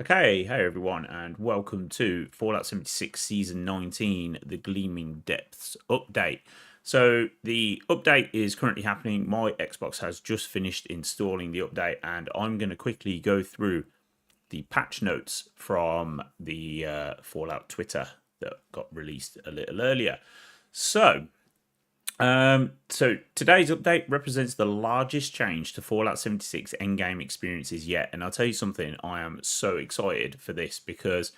Okay, hey everyone, and welcome to Fallout 76 Season 19, the Gleaming Depths update. So, the update is currently happening. My Xbox has just finished installing the update, and I'm going to quickly go through the patch notes from the Fallout Twitter that got released a little earlier. So today's update represents the largest change to Fallout 76 endgame experiences yet, and I'll tell you something, I am so excited for this because,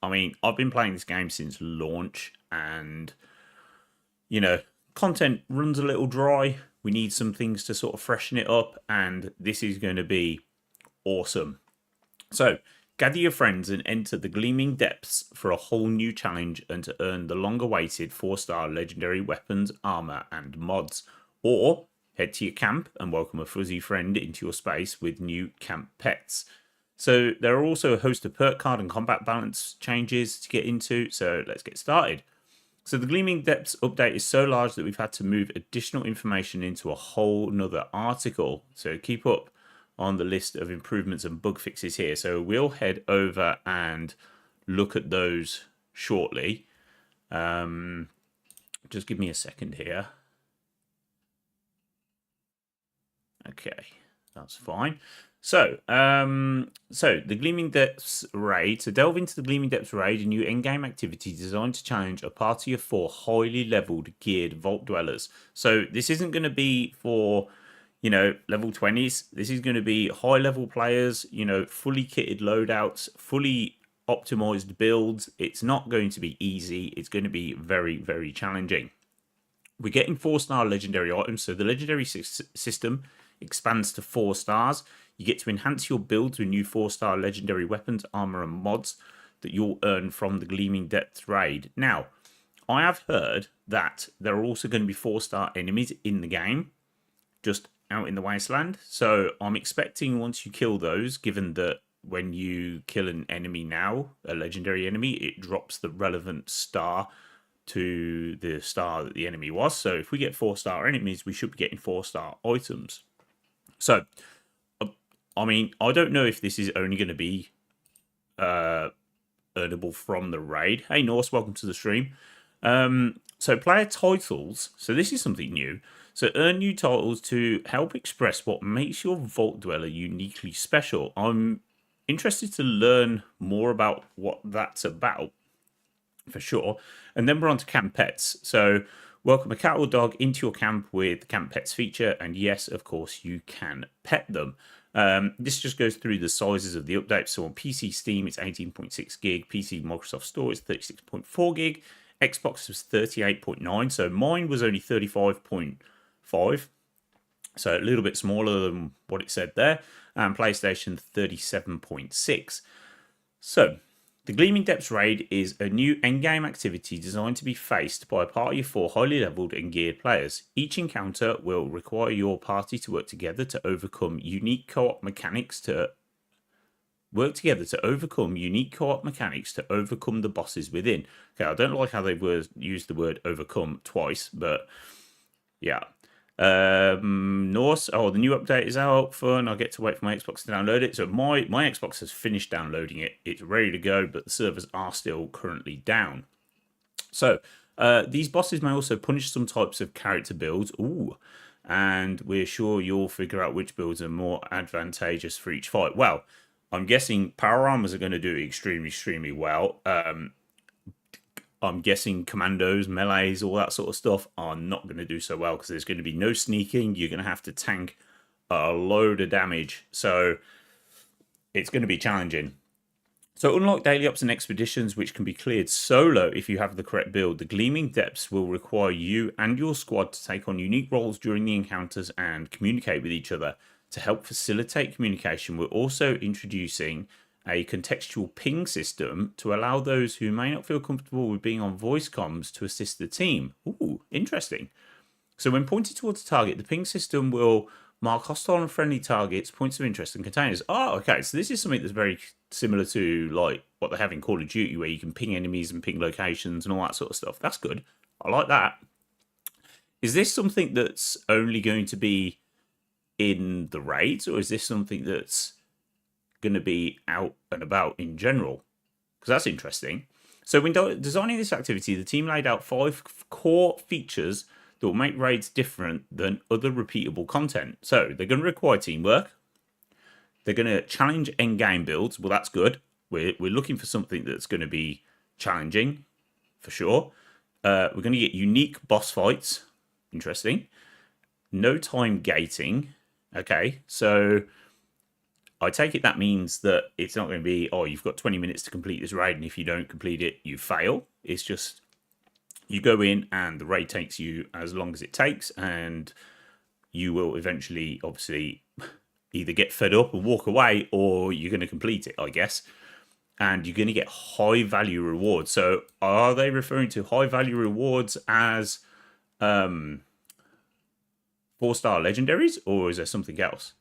I've been playing this game since launch, and you know, content runs a little dry. We need some things to sort of freshen it up, and this is going to be awesome. So, gather your friends and enter the Gleaming Depths for a whole new challenge and to earn the long awaited 4-star legendary weapons, armor, and mods. Or head to your camp and welcome a fuzzy friend into your space with new camp pets. So, there are also a host of perk card and combat balance changes to get into, so let's get started. So the Gleaming Depths update is so large that we've had to move additional information into a whole nother article. So keep up on the list of improvements and bug fixes here. So we'll head over and look at those shortly. Just give me a second here. Okay, that's fine. So the Gleaming Depths raid. To delve into the Gleaming Depths raid, a new in-game activity designed to challenge a party of 4 highly leveled, geared vault dwellers. So this isn't going to be for, level 20s. This is going to be high-level players, fully kitted loadouts, fully optimized builds. It's not going to be easy. It's going to be very, very challenging. We're getting 4-star legendary items, so the legendary system expands to 4 stars. You get to enhance your builds with new 4-star legendary weapons, armor, and mods that you'll earn from the Gleaming Depths raid. Now, I have heard that there are also going to be 4-star enemies in the game, just out in the wasteland. So I'm expecting once you kill those, given that when you kill an enemy now, a legendary enemy, it drops the relevant star to the star that the enemy was. So if we get 4-star enemies, we should be getting 4-star items. So, I don't know if this is only going to be earnable from the raid. Hey, Norse, welcome to the stream. So player titles. So this is something new. So earn new titles to help express what makes your Vault Dweller uniquely special. I'm interested to learn more about what that's about, for sure. And then we're on to camp pets. So welcome a cat or dog into your camp with the camp pets feature, and yes, of course, you can pet them. This just goes through the sizes of the update. So on PC Steam, it's 18.6 gig. PC Microsoft Store is 36.4 gig. Xbox was 38.9. So mine was only 35.5. So a little bit smaller than what it said there. And PlayStation 37.6. So the Gleaming Depths raid is a new endgame activity designed to be faced by a party of 4 highly leveled and geared players. Each encounter will require your party to work together to overcome unique co-op mechanics to overcome the bosses within. Okay, I don't like how they used the word overcome twice, but yeah. Norse, the new update is out. Fun. I get to wait for my Xbox to download it. So my Xbox has finished downloading it. It's ready to go, but the servers are still currently down. So these bosses may also punish some types of character builds. Ooh. And we're sure you'll figure out which builds are more advantageous for each fight. Well, I'm guessing power armors are going to do extremely, extremely well. I'm guessing commandos, melees, all that sort of stuff are not going to do so well because there's going to be no sneaking. You're going to have to tank a load of damage. So it's going to be challenging. So unlike daily ops and expeditions, which can be cleared solo if you have the correct build, the Gleaming Depths will require you and your squad to take on unique roles during the encounters and communicate with each other. To help facilitate communication, we're also introducing a contextual ping system to allow those who may not feel comfortable with being on voice comms to assist the team. Ooh, interesting. So when pointed towards a target, the ping system will mark hostile and friendly targets, points of interest, and containers. Oh, okay. So this is something that's very similar to like what they have in Call of Duty, where you can ping enemies and ping locations and all that sort of stuff. That's good. I like that. Is this something that's only going to be in the raids, or is this something that's going to be out and about in general? Because that's interesting. So when designing this activity, the team laid out 5 core features that will make raids different than other repeatable content. So they're going to require teamwork. They're going to challenge end-game builds. Well, that's good. We're looking for something that's going to be challenging, for sure. We're going to get unique boss fights. Interesting. No time gating. Okay, so I take it that means that it's not going to be, oh, you've got 20 minutes to complete this raid, and if you don't complete it, you fail. It's just you go in and the raid takes you as long as it takes, and you will eventually, obviously, either get fed up and walk away, or you're going to complete it, I guess. And you're going to get high value rewards. So are they referring to high value rewards as 4-star legendaries, or is there something else?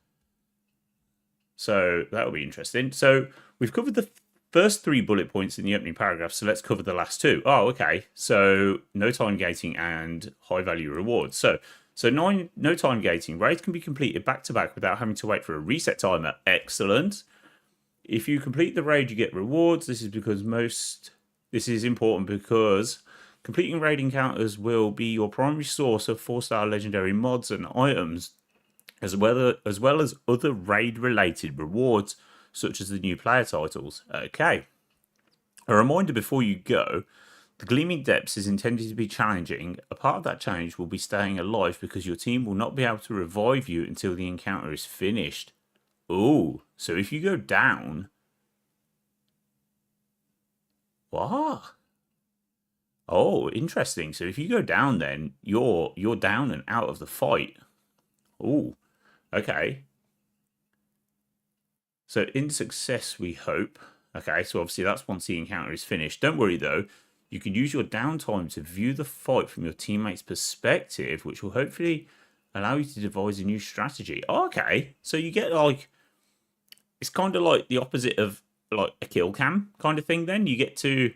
So that'll be interesting. So we've covered the first 3 bullet points in the opening paragraph, so let's cover the last 2. Oh, okay. So no time gating and high value rewards. So no time gating. Raids can be completed back to back without having to wait for a reset timer. Excellent. If you complete the raid, you get rewards. This is important because completing raid encounters will be your primary source of 4-star legendary mods and items, as well as other raid-related rewards, such as the new player titles. Okay. A reminder before you go, the Gleaming Depths is intended to be challenging. A part of that challenge will be staying alive because your team will not be able to revive you until the encounter is finished. Oh, so if you go down... What? Oh, interesting. So if you go down then, you're down and out of the fight. Oh, okay. So in success, we hope. Okay, so obviously that's once the encounter is finished. Don't worry though, you can use your downtime to view the fight from your teammate's perspective, which will hopefully allow you to devise a new strategy. Oh, okay, so you get like, it's kind of like the opposite of like a kill cam kind of thing then. You get to,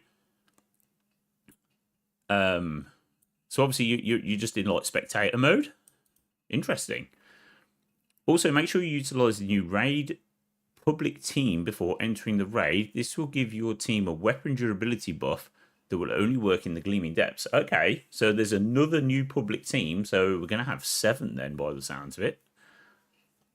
so obviously you're just in like spectator mode. Interesting. Also, make sure you utilize the new raid public team before entering the raid. This will give your team a weapon durability buff that will only work in the Gleaming Depths. Okay, so there's another new public team. So we're going to have 7 then by the sounds of it.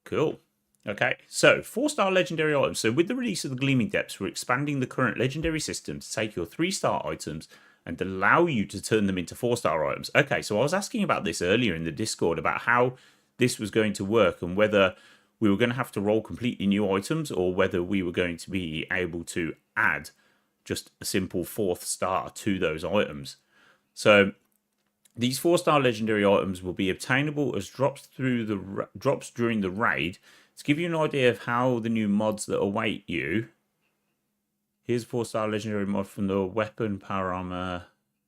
Cool. Okay, so 4-star legendary items. So with the release of the Gleaming Depths, we're expanding the current legendary system to take your 3-star items and allow you to turn them into 4-star items. Okay, so I was asking about this earlier in the Discord about how this was going to work and whether we were going to have to roll completely new items or whether we were going to be able to add just a simple 4th star to those items. So these 4-star legendary items will be obtainable as drops during the raid. To give you an idea of how the new mods that await you, here's a 4-star legendary mod from the weapon, power armor,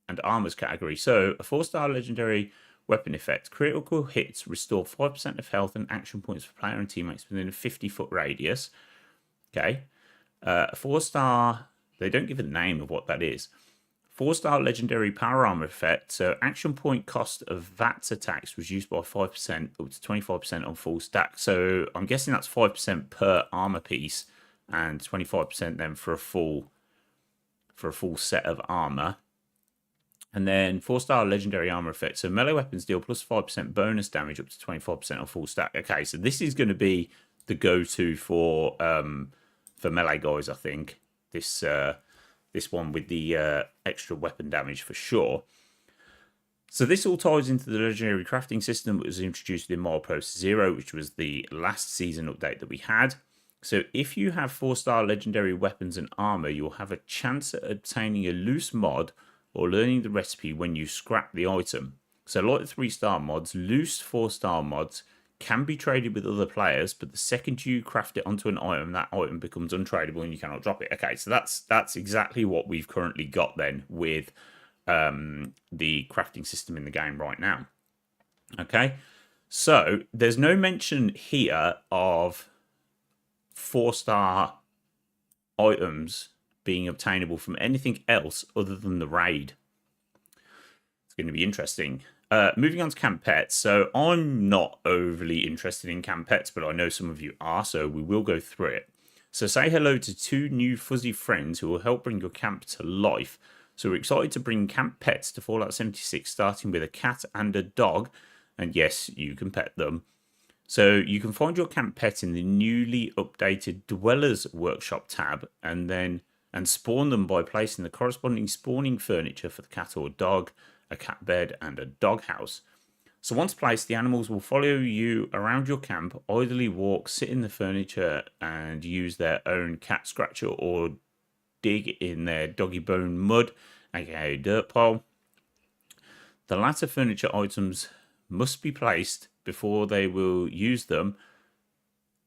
and armors category. So a 4-star legendary weapon effect. Critical hits restore 5% of health and action points for player and teammates within a 50-foot radius. Okay. 4-star, they don't give a name of what that is. 4-star legendary power armor effect. So action point cost of VATS attacks reduced by 5% up to 25% on full stack. So I'm guessing that's 5% per armor piece and 25% then for a full set of armor. And then 4-star legendary armor effect. So melee weapons deal plus 5% bonus damage up to 25% on full stack. Okay, so this is going to be the go-to for melee guys, I think. This one with the extra weapon damage for sure. So this all ties into the legendary crafting system that was introduced in Milepost 0, which was the last season update that we had. So if you have 4-star legendary weapons and armor, you'll have a chance at obtaining a loose mod or learning the recipe when you scrap the item. So like the 3-star mods, loose 4-star mods can be traded with other players, but the second you craft it onto an item, that item becomes untradeable and you cannot drop it. Okay, so that's exactly what we've currently got then with the crafting system in the game right now. Okay, so there's no mention here of 4-star items being obtainable from anything else other than the raid. It's going to be interesting. Moving on to camp pets. So I'm not overly interested in camp pets, but I know some of you are, so we will go through it. So say hello to 2 new fuzzy friends who will help bring your camp to life. So we're excited to bring camp pets to Fallout 76, starting with a cat and a dog. And yes, you can pet them. So you can find your camp pet in the newly updated Dwellers Workshop tab, and spawn them by placing the corresponding spawning furniture for the cat or dog, a cat bed, and a dog house. So once placed, the animals will follow you around your camp, idly walk, sit in the furniture, and use their own cat scratcher or dig in their doggy bone mud, aka dirt pile. The latter furniture items must be placed before they will use them,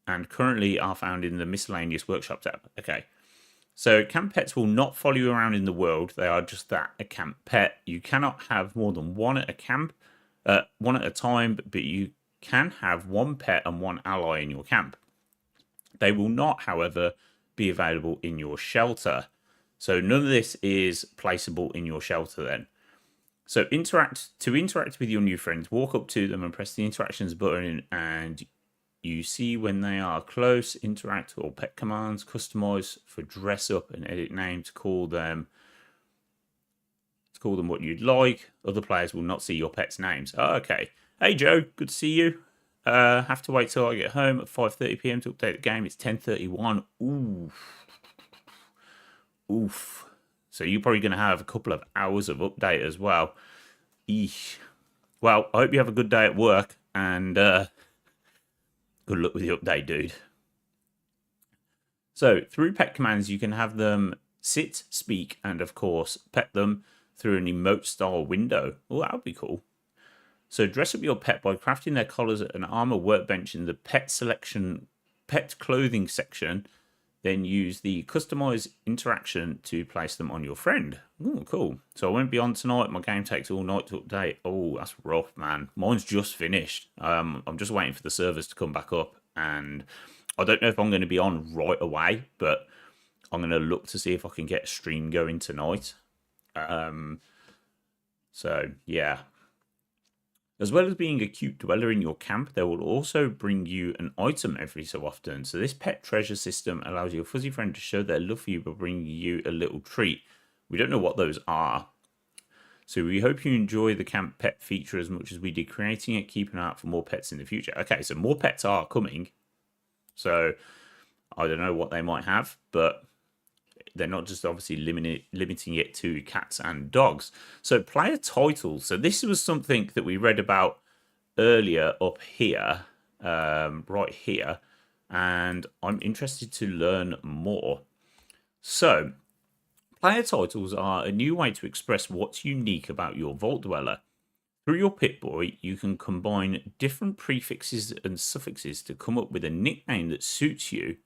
and currently are found in the miscellaneous workshop tab. Okay. So camp pets will not follow you around in the world. They are just that, a camp pet. You cannot have more than one at a camp, one at a time, but you can have one pet and one ally in your camp. They will not, however, be available in your shelter. So none of this is placeable in your shelter then. So to interact with your new friends, walk up to them and press the interactions button, and you see when they are close, interact or pet commands, customize for dress up and edit name to call them what you'd like. Other players will not see your pet's names. Oh, okay. Hey Joe, good to see you. Have to wait till I get home at 5:30 p.m. to update the game. It's 10:31. Oof. So you're probably going to have a couple of hours of update as well. Eesh. Well, I hope you have a good day at work, and good luck with the update, dude. So through pet commands, you can have them sit, speak, and of course pet them through an emote style window. Oh, that would be cool. So dress up your pet by crafting their collars and armor workbench in the pet clothing section. Then use the customize interaction to place them on your friend. Oh, cool. So I won't be on tonight. My game takes all night to update. Oh, that's rough, man. Mine's just finished. I'm just waiting for the servers to come back up, and I don't know if I'm going to be on right away, but I'm going to look to see if I can get a stream going tonight. So yeah. As well as being a cute dweller in your camp, they will also bring you an item every so often. So this pet treasure system allows your fuzzy friend to show their love for you by bringing you a little treat. We don't know what those are. So we hope you enjoy the camp pet feature as much as we did creating it, keeping an eye out for more pets in the future. Okay, so more pets are coming. So I don't know what they might have, but they're not just obviously limiting it to cats and dogs. So player titles. So this was something that we read about earlier up here, right here, and I'm interested to learn more. So player titles are a new way to express what's unique about your Vault Dweller. Through your Pip-Boy, you can combine different prefixes and suffixes to come up with a nickname that suits you.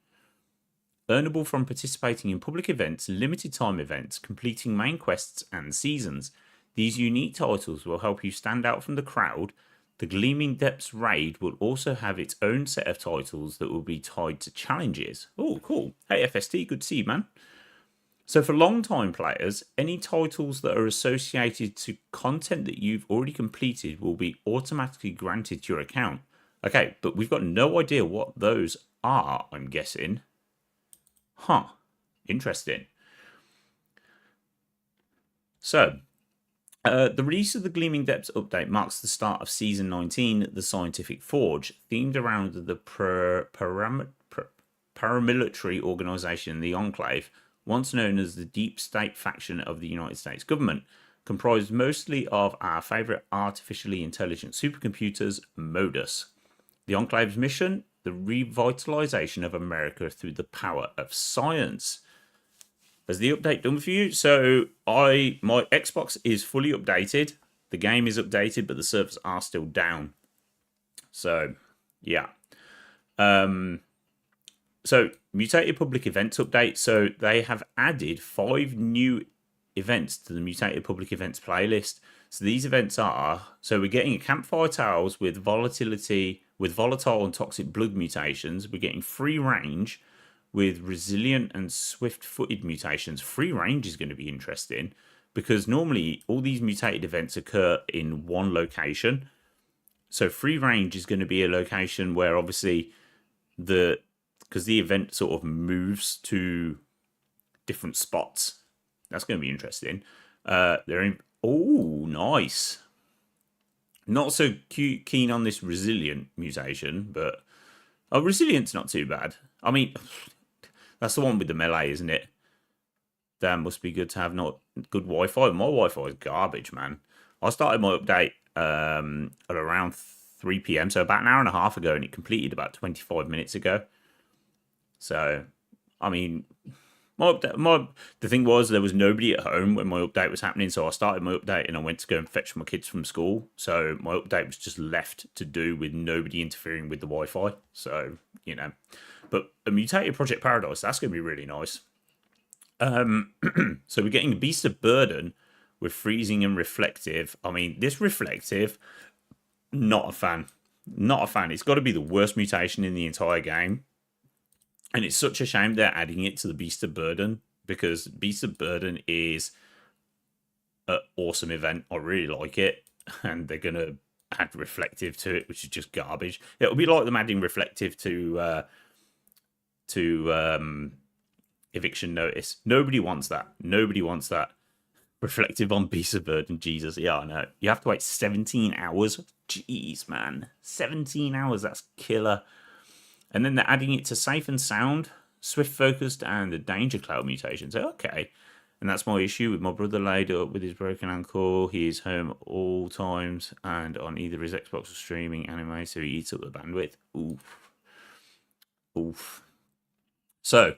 Earnable from participating in public events, limited time events, completing main quests, and seasons. These unique titles will help you stand out from the crowd. The Gleaming Depths raid will also have its own set of titles that will be tied to challenges. Oh, cool. Hey, FST, good to see you, man. So for long-time players, any titles that are associated to content that you've already completed will be automatically granted to your account. Okay, but we've got no idea what those are, I'm guessing. Huh. Interesting. So, the release of the Gleaming Depths update marks the start of Season 19, The Scientific Forge, themed around the paramilitary organization, the Enclave, once known as the Deep State faction of the United States government, comprised mostly of our favorite artificially intelligent supercomputers, Modus. The Enclave's mission: the revitalization of America through the power of science. Has the update done for you? So my Xbox is fully updated. The game is updated, but the servers are still down. So yeah. So Mutated Public Events update. So they have added 5 new events to the Mutated Public Events playlist. So these events are, so we're getting a Campfire Tales with volatile and toxic blood mutations. We're getting free range with resilient and swift-footed mutations. Free range is going to be interesting because normally all these mutated events occur in one location. So free range is going to be a location where obviously the because the event sort of moves to different spots. That's going to be interesting. They're in. Oh, nice. Not so keen on this resilient mutation, but resilient's not too bad. I mean, that's the one with the melee, isn't it? That must be good to have not good Wi-Fi. My Wi-Fi is garbage, man. I started my update at around 3 p.m, so about an hour and a half ago, and it completed about 25 minutes ago. So, I mean, the thing was there was nobody at home when my update was happening, so I started my update and I went to go and fetch my kids from school. So my update was just left to do with nobody interfering with the Wi-Fi. So, you know, but a mutated Project Paradise, that's going to be really nice. So we're getting Beast of Burden with freezing and reflective. I mean, this reflective, not a fan. Not a fan. It's got to be the worst mutation in the entire game. And it's such a shame they're adding it to the Beast of Burden, because Beast of Burden is an awesome event. I really like it. And they're going to add reflective to it, which is just garbage. It'll be like them adding reflective to eviction notice. Nobody wants that. Nobody wants that. Reflective on Beast of Burden. Jesus, yeah, I know. You have to wait 17 hours. Jeez, man. 17 hours, that's killer. And then they're adding it to Safe and Sound, Swift Focused, and the Danger Cloud mutations. Okay. And that's my issue with my brother laid up with his broken ankle. He is home all times and on either his Xbox or streaming anime, so he eats up the bandwidth. Oof. Oof. So,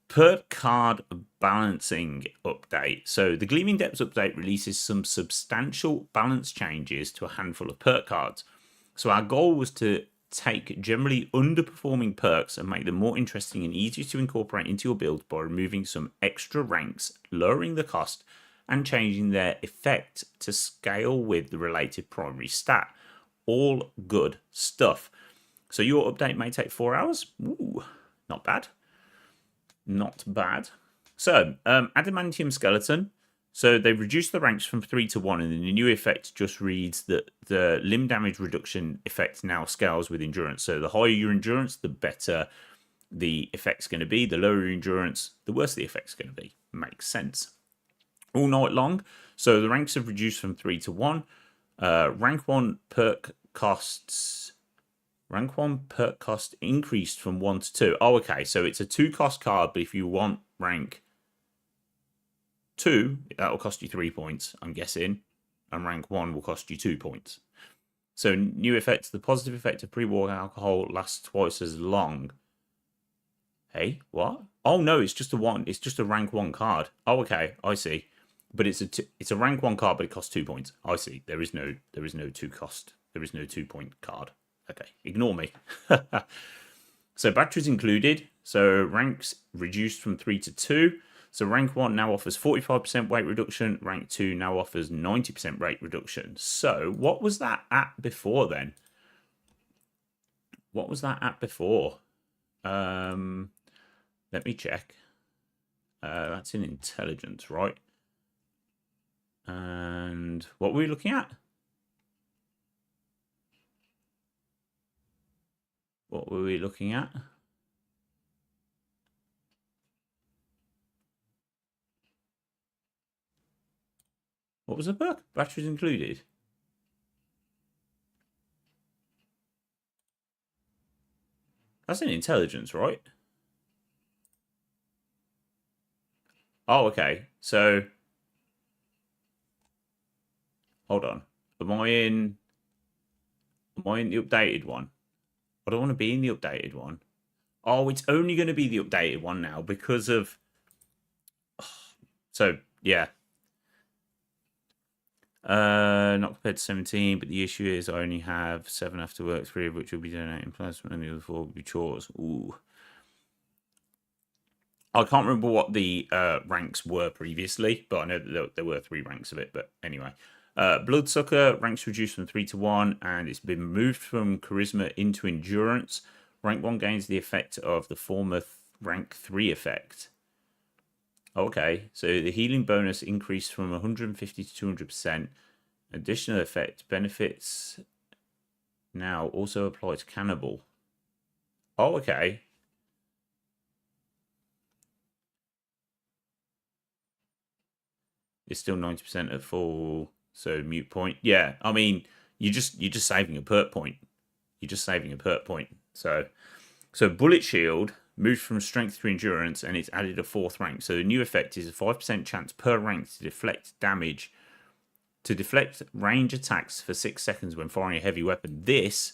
perk card balancing update. So the Gleaming Depths update releases some substantial balance changes to a handful of perk cards. So our goal was to take generally underperforming perks and make them more interesting and easier to incorporate into your build by removing some extra ranks, lowering the cost, and changing their effect to scale with the related primary stat. All good stuff. So your update may take 4 hours. Ooh, not bad. Not bad. So, Adamantium Skeleton. So they've reduced the ranks from 3 to 1, and the new effect just reads that the limb damage reduction effect now scales with endurance. So the higher your endurance, the better the effect's going to be. The lower your endurance, the worse the effect's going to be. Makes sense. All night long. So the ranks have reduced from 3 to 1. Rank 1 perk costs... Rank 1 perk cost increased from 1 to 2. Oh, okay. So it's a 2 cost card, but if you want rank 2, that'll cost you 3 points, I'm guessing. And rank 1 will cost you 2 points. So new effects. The positive effect of pre-war alcohol lasts twice as long. Hey, what? Oh, no, it's just a 1. It's just a rank 1 card. Oh, okay. I see. But it's a rank 1 card, but it costs 2 points. I see. There is no 2 cost. There is no 2 point card. Okay, ignore me. So batteries included. So ranks reduced from 3 to 2. So rank 1 now offers 45% weight reduction. Rank 2 now offers 90% weight reduction. So what was that at before then? What was that at before? Let me check. That's in intelligence, right? And what were we looking at? What were we looking at? What was the perk? Batteries included. That's in intelligence, right? Oh, okay. So, hold on. Am I in the updated one? I don't want to be in the updated one. Oh, it's only going to be the updated one now because of... So, yeah. Not compared to 17, but the issue is I only have 7 after work, 3 of which will be donating plasma, and the other 4 will be chores. Ooh. I can't remember what the ranks were previously, but I know that there were 3 ranks of it. But anyway, Bloodsucker ranks reduced from 3 to 1, and it's been moved from Charisma into Endurance. Rank 1 gains the effect of the former rank 3 effect. Okay, so the healing bonus increased from 150 to 200%. Additional effect benefits now also apply to Cannibal. Oh, okay. It's still 90% at full, so mute point. Yeah, I mean, you're just saving a perk point. You're just saving a perk point. So bullet shield moves from strength to endurance, and it's added a 4th rank. So the new effect is a 5% chance per rank to deflect damage, to deflect range attacks for 6 seconds when firing a heavy weapon. This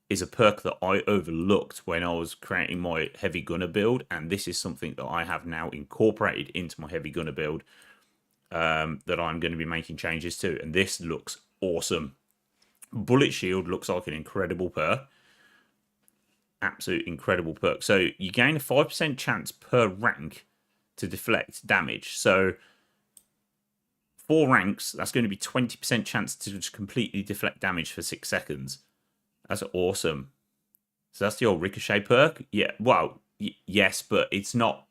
is a perk that I overlooked when I was creating my heavy gunner build, and this is something that I have now incorporated into my heavy gunner build that I'm going to be making changes to, and this looks awesome. Bullet shield looks like an incredible perk. Absolute incredible perk. So you gain a 5% chance per rank to deflect damage. So 4 ranks, that's going to be 20% chance to just completely deflect damage for 6 seconds. That's awesome. So that's the old ricochet perk. Yeah, well, yes, but it's not.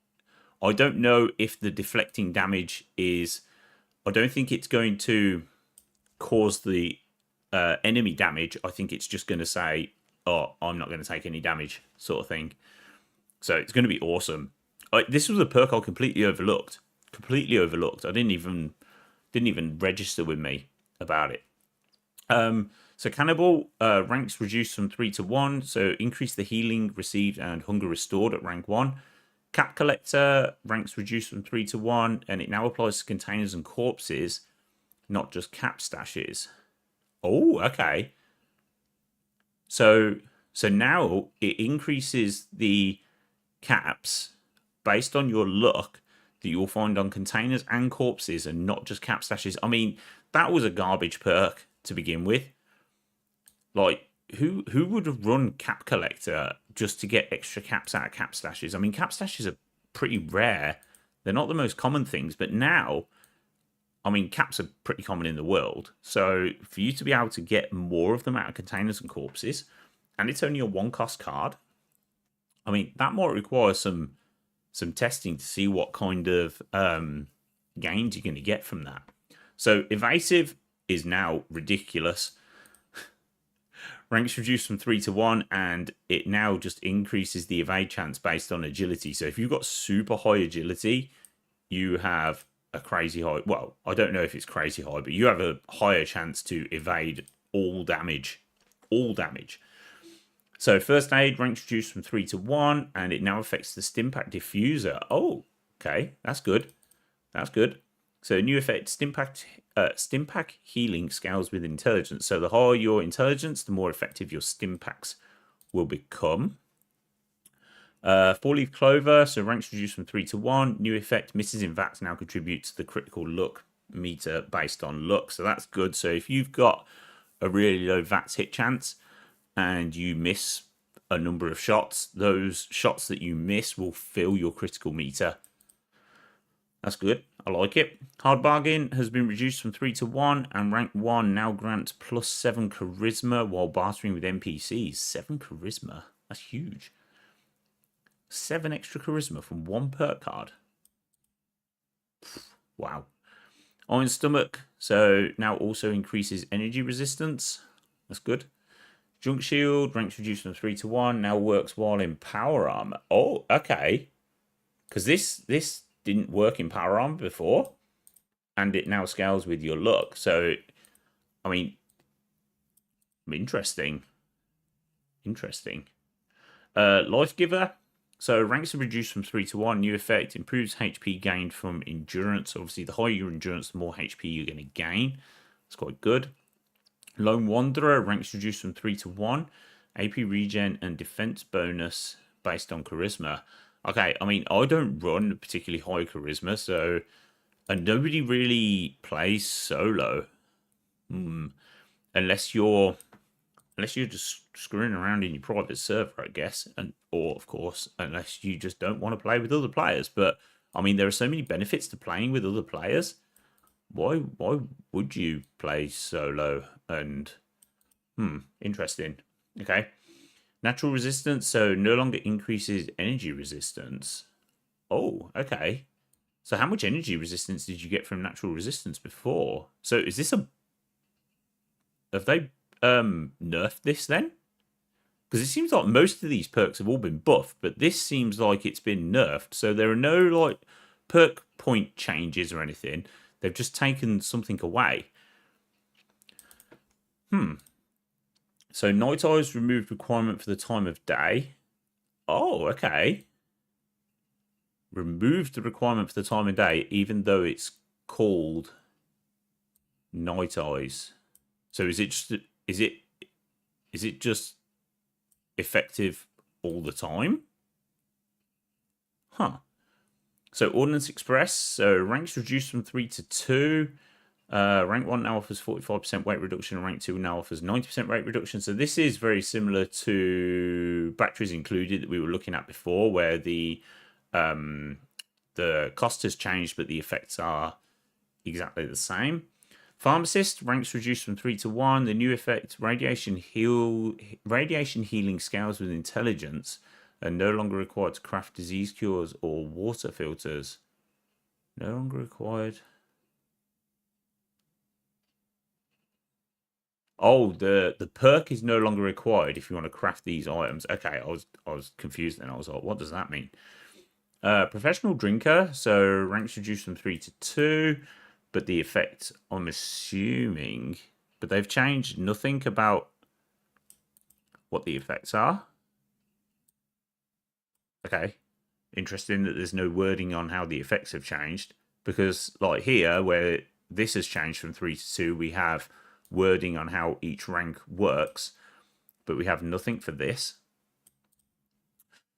I don't know if the deflecting damage is. I don't think it's going to cause the enemy damage. I think it's just going to say, "Oh, I'm not going to take any damage," sort of thing. So it's going to be awesome. This was a perk I completely overlooked. Completely overlooked. I didn't even register with me about it. So Cannibal ranks reduced from 3 to 1. So increase the healing received and hunger restored at rank 1. Cap Collector ranks reduced from 3 to 1, and it now applies to containers and corpses, not just cap stashes. Oh, okay. So now it increases the caps based on your luck that you'll find on containers and corpses, and not just cap stashes. I mean, that was a garbage perk to begin with. Like, who would run Cap Collector just to get extra caps out of cap stashes? I mean, cap stashes are pretty rare. They're not the most common things, but now, I mean, caps are pretty common in the world. So for you to be able to get more of them out of containers and corpses, and it's only a 1-cost card, I mean, that might require some testing to see what kind of gains you're going to get from that. So evasive is now ridiculous. Ranks reduced from 3 to 1, and it now just increases the evade chance based on agility. So if you've got super high agility, you have a crazy high. Well, I don't know if it's crazy high, but you have a higher chance to evade all damage. All damage. So first aid ranks reduced from 3 to 1, and it now affects the Stimpack Diffuser. Oh, okay, that's good. That's good. So new effect, Stimpack healing scales with intelligence. So the higher your intelligence, the more effective your Stimpaks will become. 4-leaf clover, so ranks reduced from 3 to 1. New effect, misses in VATs now contribute to the critical luck meter based on luck. So that's good. So if you've got a really low VATs hit chance and you miss a number of shots, those shots that you miss will fill your critical meter. That's good. I like it. Hard Bargain has been reduced from 3 to 1, and rank 1 now grants plus 7 charisma while bartering with NPCs. 7 charisma. That's huge. 7 extra charisma from 1 perk card. Wow. Iron Stomach, so now also increases energy resistance. That's good. Junk Shield, ranks reduced from 3 to 1, now works while in Power Armor. Oh, okay. Because this didn't work in Power Armor before, and it now scales with your luck. So, I mean, interesting. Interesting. Life Giver. So ranks are reduced from 3 to 1. New effect, improves HP gained from endurance. Obviously, the higher your endurance, the more HP you're going to gain. It's quite good. Lone Wanderer, ranks reduced from 3 to 1. AP regen and defense bonus based on charisma. Okay, I mean, I don't run particularly high charisma, so... And nobody really plays solo. Unless you're just screwing around in your private server, I guess. Or, of course, unless you just don't want to play with other players. But, I mean, there are so many benefits to playing with other players. Why would you play solo? And, interesting. Okay. Natural resistance, so no longer increases energy resistance. Oh, okay. So how much energy resistance did you get from natural resistance before? So is this a... Have they nerfed this then? Because it seems like most of these perks have all been buffed, but this seems like it's been nerfed. So there are no like perk point changes or anything. They've just taken something away. So Night Eyes removed requirement for the time of day. Oh, okay. Removed the requirement for the time of day, even though it's called Night Eyes. So is it just effective all the time? Huh. So Ordnance Express, so ranks reduced from 3 to 2. Rank 1 now offers 45% weight reduction, and rank 2 now offers 90% weight reduction. So this is very similar to Batteries Included that we were looking at before, where the cost has changed, but the effects are exactly the same. Pharmacist, ranks reduced from 3 to 1. The new effect, radiation healing scales with intelligence are no longer required to craft disease cures or water filters. No longer required. Oh, the perk is no longer required if you want to craft these items. Okay, I was confused then. I was like, what does that mean? Professional drinker, so ranks reduced from 3 to 2, but the effect, I'm assuming, but they've changed nothing about what the effects are. Okay, interesting that there's no wording on how the effects have changed, because like here, where this has changed from 3 to 2, we have wording on how each rank works, but we have nothing for this.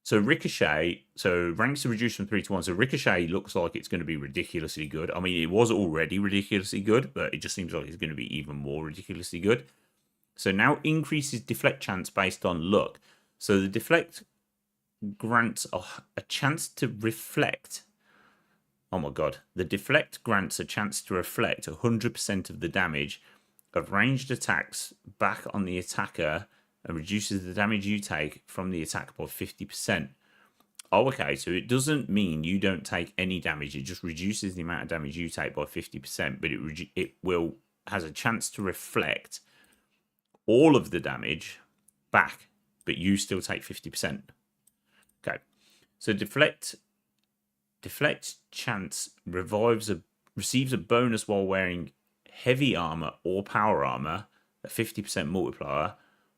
So Ricochet, so ranks are reduced from 3 to 1. So Ricochet looks like it's going to be ridiculously good. I mean, it was already ridiculously good, but it just seems like it's going to be even more ridiculously good. So now increases deflect chance based on luck. So the deflect grants a chance to reflect. Oh my god. The deflect grants a chance to reflect 100% of the damage of ranged attacks back on the attacker and reduces the damage you take from the attack by 50%. Oh, okay, so it doesn't mean you don't take any damage. It just reduces the amount of damage you take by 50%, but it has a chance to reflect all of the damage back, but you still take 50%. Okay, so deflect chance receives a bonus while wearing heavy armor or power armor, a 50% multiplier,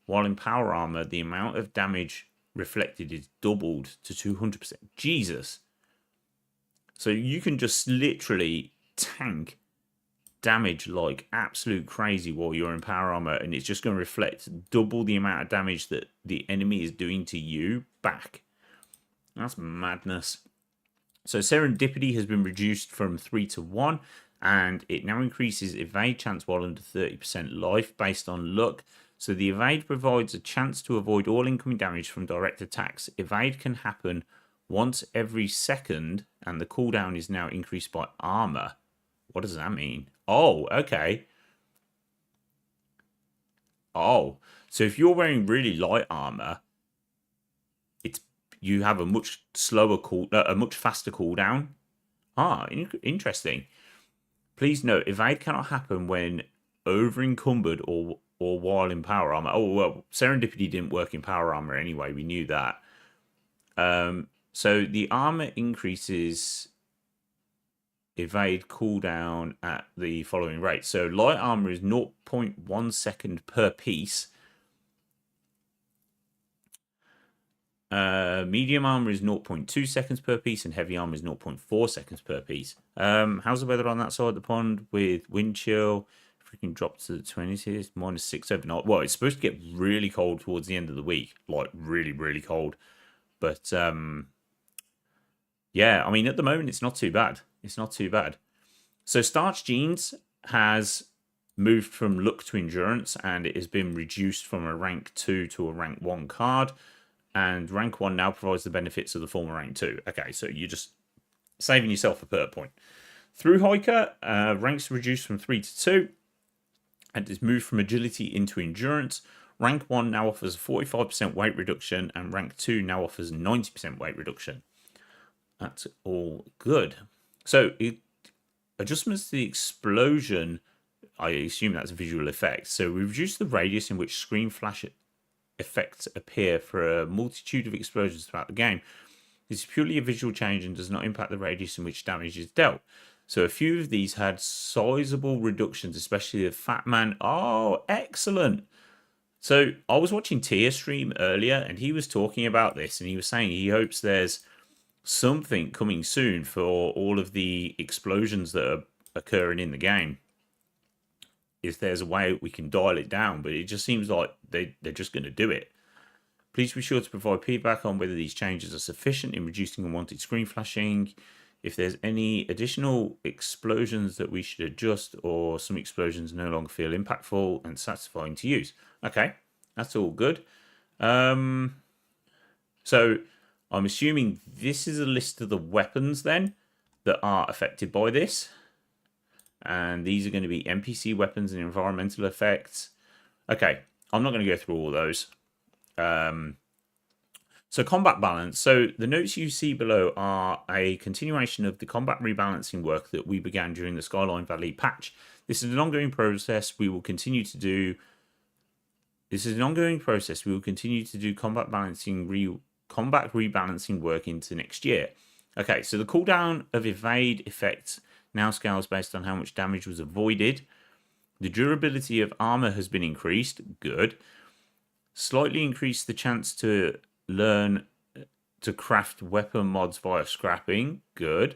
while in power armor the amount of damage reflected is doubled to 200%. Jesus. So you can just literally tank damage like absolute crazy while you're in power armor, and it's just going to reflect double the amount of damage that the enemy is doing to you back. That's madness. So Serendipity has been reduced from 3 to 1, and it now increases evade chance while under 30% life based on luck. So the evade provides a chance to avoid all incoming damage from direct attacks. Evade can happen once every second, and the cooldown is now increased by armor. What does that mean? Oh, okay. Oh, so if you're wearing really light armor, you have a much slower a much faster cooldown. Ah, interesting. Please note, evade cannot happen when over encumbered or while in power armor. Oh well, Serendipity didn't work in power armor anyway. We knew that. So the armor increases evade cooldown at the following rate. So light armor is 0.1 second per piece. Medium armor is 0.2 seconds per piece, and heavy armor is 0.4 seconds per piece. How's the weather on that side of the pond with wind chill? If we can drop to the 20s, -6 overnight. Well, it's supposed to get really cold towards the end of the week, like really, really cold. But yeah, I mean, at the moment, it's not too bad. It's not too bad. So Starch Jeans has moved from luck to endurance, and it has been reduced from a rank 2 to a rank 1 card. And rank 1 now provides the benefits of the former rank 2. Okay, so you're just saving yourself a perk point. Through Hiker, ranks reduced from 3 to 2, and is moved from agility into endurance. Rank 1 now offers 45% weight reduction, and rank 2 now offers 90% weight reduction. That's all good. So, adjustments to the explosion, I assume that's a visual effect. So, we reduce the radius in which screen flash effects appear for a multitude of explosions throughout the game. This is purely a visual change and does not impact the radius in which damage is dealt. So a few of these had sizable reductions, especially the Fat Man. Oh, excellent. So I was watching Tier stream earlier, and he was talking about this, and he was saying he hopes there's something coming soon for all of the explosions that are occurring in the game. If there's a way we can dial it down, but it just seems like they're just going to do it. Please be sure to provide feedback on whether these changes are sufficient in reducing unwanted screen flashing. If there's any additional explosions that we should adjust, or some explosions no longer feel impactful and satisfying to use. Okay, that's all good. So I'm assuming this is a list of the weapons then that are affected by this. And these are going to be NPC weapons and environmental effects. Okay, I'm not going to go through all those. So combat balance. So the notes you see below are a continuation of the combat rebalancing work that we began during the Skyline Valley patch. This is an ongoing process we will continue to do. Combat rebalancing work into next year. Okay, so the cooldown of evade effects now scales based on how much damage was avoided. The durability of armor has been increased. Good. Slightly increased the chance to learn to craft weapon mods via scrapping. Good.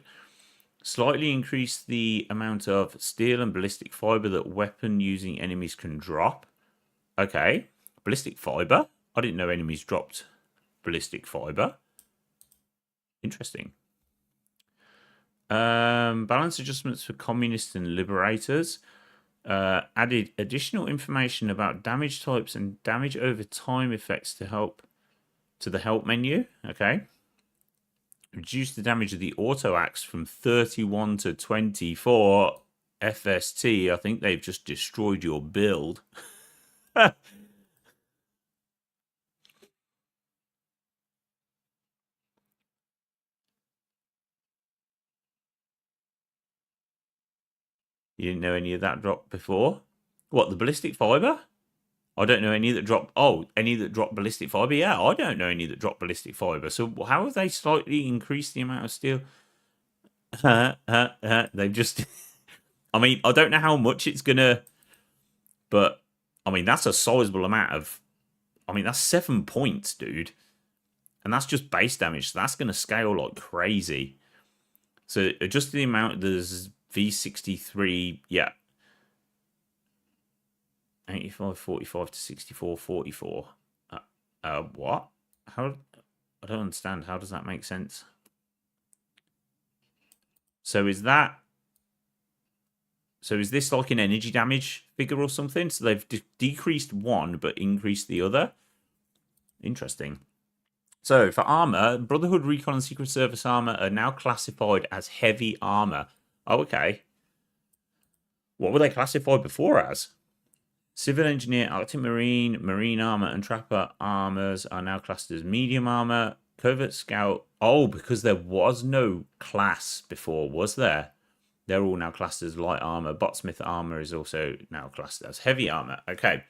Slightly increased the amount of steel and ballistic fiber that weapon using enemies can drop. Okay. Ballistic fiber. I didn't know enemies dropped ballistic fiber. Interesting. Balance adjustments for communists and liberators. Added additional information about damage types and damage over time effects to the help menu. Okay. Reduce the damage of the auto axe from 31 to 24 FST. I think they've just destroyed your build. You didn't know any of that dropped before? What, the ballistic fiber? I don't know any that drop. Oh, any that drop ballistic fiber? Yeah, I don't know any that drop ballistic fiber. So how have they slightly increased the amount of steel? They've just. I mean, I don't know how much it's gonna, but I mean that's a sizable amount of. I mean that's 7 points, dude, and that's just base damage. So that's gonna scale like crazy. So adjust the amount. There's V63. Yeah. 85, 45 to 64, 44. What? How? I don't understand. How does that make sense? So is this like an energy damage figure or something? So they've decreased one but increased the other. Interesting. So for armor, Brotherhood, Recon, and Secret Service armor are now classified as heavy armor. Oh, okay. What were they classified before as? Civil Engineer, Arctic Marine, Marine Armor, and Trapper Armors are now classed as medium armor. Covert Scout. Oh, because there was no class before, was there? They're all now classed as light armor. Botsmith Armor is also now classed as heavy armor. Okay.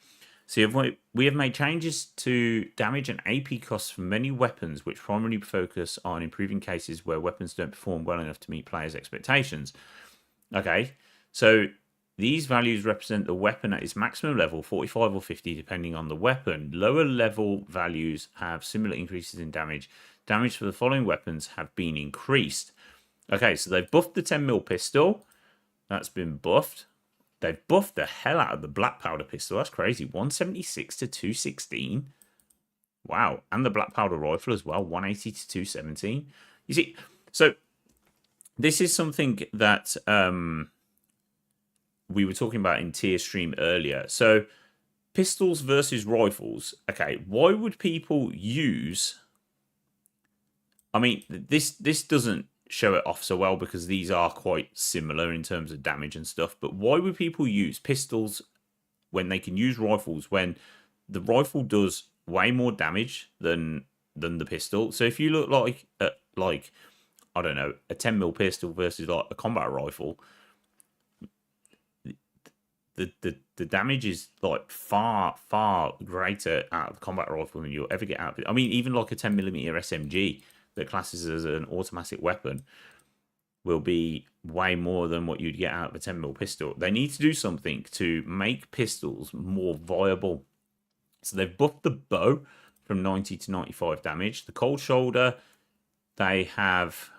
So we have made changes to damage and AP costs for many weapons, which primarily focus on improving cases where weapons don't perform well enough to meet players' expectations. Okay. So these values represent the weapon at its maximum level, 45 or 50, depending on the weapon. Lower level values have similar increases in damage. Damage for the following weapons have been increased. Okay, so they've buffed the 10mm pistol. That's been buffed. They've buffed the hell out of the black powder pistol. That's crazy. 176 to 216. Wow. And the black powder rifle as well, 180 to 217. You see, so this is something that we were talking about in tier stream earlier. So pistols versus rifles. Okay, why would people use... I mean, this doesn't show it off so well because these are quite similar in terms of damage and stuff. But why would people use pistols when they can use rifles when the rifle does way more damage than the pistol? So if you look like I don't know, a 10mm pistol versus like a combat rifle, the damage is like far greater out of the combat rifle than you'll ever get out of it. I mean, even like a 10mm SMG that classes as an automatic weapon, will be way more than what you'd get out of a 10mm pistol. They need to do something to make pistols more viable. So they've buffed the bow from 90 to 95 damage. The cold shoulder, they have...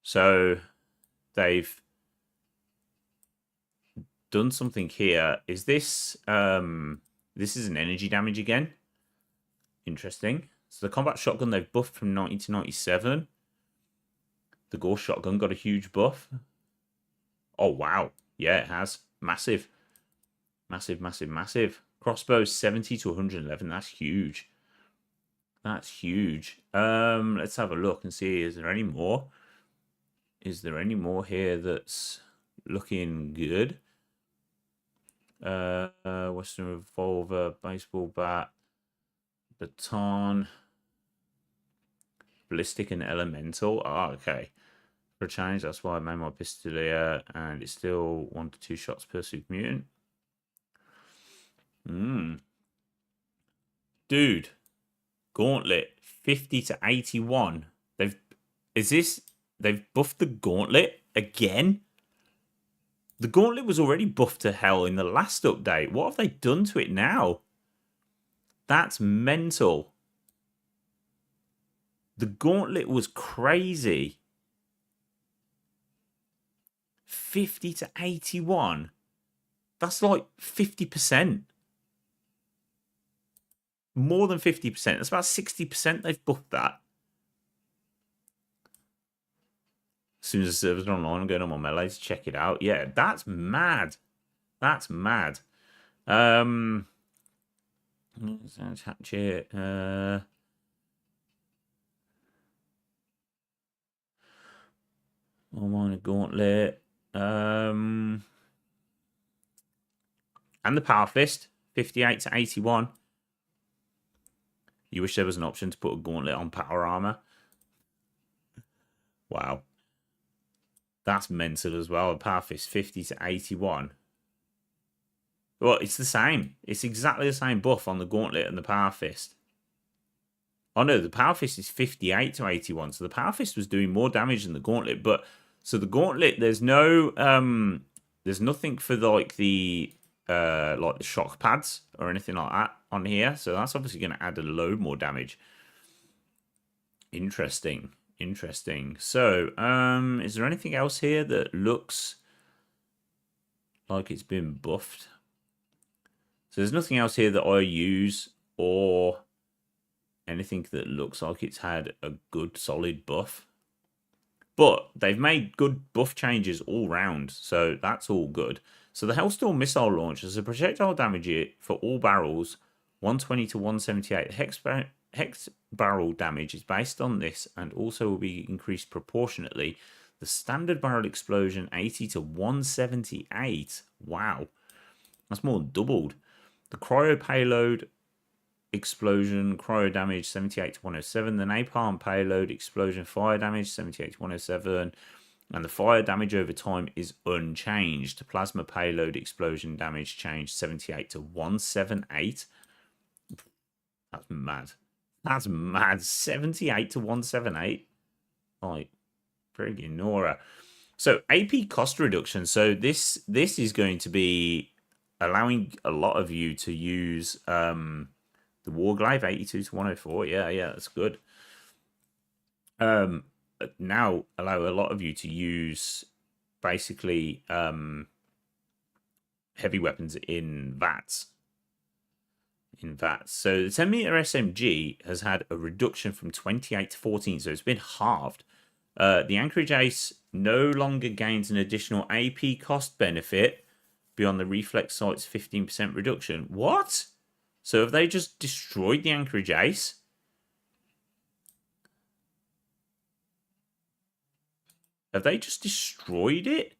So they've done something here. Is this... this is an energy damage again. Interesting. So the combat shotgun, they've buffed from 90 to 97. The Gore shotgun got a huge buff. Oh, wow. Yeah, it has. Massive. Massive, massive, massive. Crossbow 70 to 111. That's huge. That's huge. Let's have a look and see. Is there any more? Is there any more here that's looking good? Western revolver, baseball bat, baton, ballistic and elemental. Ah, okay. For a change, that's why I made my pistolier, and it's still 1 to 2 shots per super mutant. Dude, gauntlet 50 to 81. They've buffed the gauntlet again. The gauntlet was already buffed to hell in the last update. What have they done to it now? That's mental. The gauntlet was crazy. 50 to 81. That's like 50%. More than 50%. That's about 60% they've buffed that. As soon as the servers are online, I'm going on my melee to check it out. Yeah, that's mad. That's mad. Hatchet. I'm on a gauntlet. And the power fist, 58 to 81. You wish there was an option to put a gauntlet on power armor. Wow. That's mental as well. The power fist, 50 to 81. Well, it's the same. It's exactly the same buff on the gauntlet and the power fist. Oh no, the power fist is 58 to 81. So the power fist was doing more damage than the gauntlet. But so the gauntlet, there's no there's nothing for like the shock pads or anything like that on here. So that's obviously going to add a load more damage. Interesting. Interesting. So, is there anything else here that looks like it's been buffed? So there's nothing else here that I use or anything that looks like it's had a good solid buff. But they've made good buff changes all round, so that's all good. So the Hellstorm missile launch has a projectile damage for all barrels, 120 to 178. Hex barrel damage is based on this and also will be increased proportionately. The standard barrel explosion, 80 to 178. Wow. That's more than doubled. The cryo payload explosion, cryo damage, 78 to 107. The napalm payload explosion, fire damage, 78 to 107. And the fire damage over time is unchanged. Plasma payload explosion damage changed, 78 to 178. That's mad. That's mad. 78 to 178. Like, friggin' Nora. So, AP cost reduction. So, this is going to be allowing a lot of you to use the Warglaive, 82 to 104. Yeah, that's good. Now, allow a lot of you to use, basically, heavy weapons in VATs. So the 10mm SMG has had a reduction from 28 to 14, so it's been halved. The Anchorage Ace no longer gains an additional AP cost benefit beyond the reflex sight's 15% reduction. What? So have they just destroyed the Anchorage Ace? Have they just destroyed it?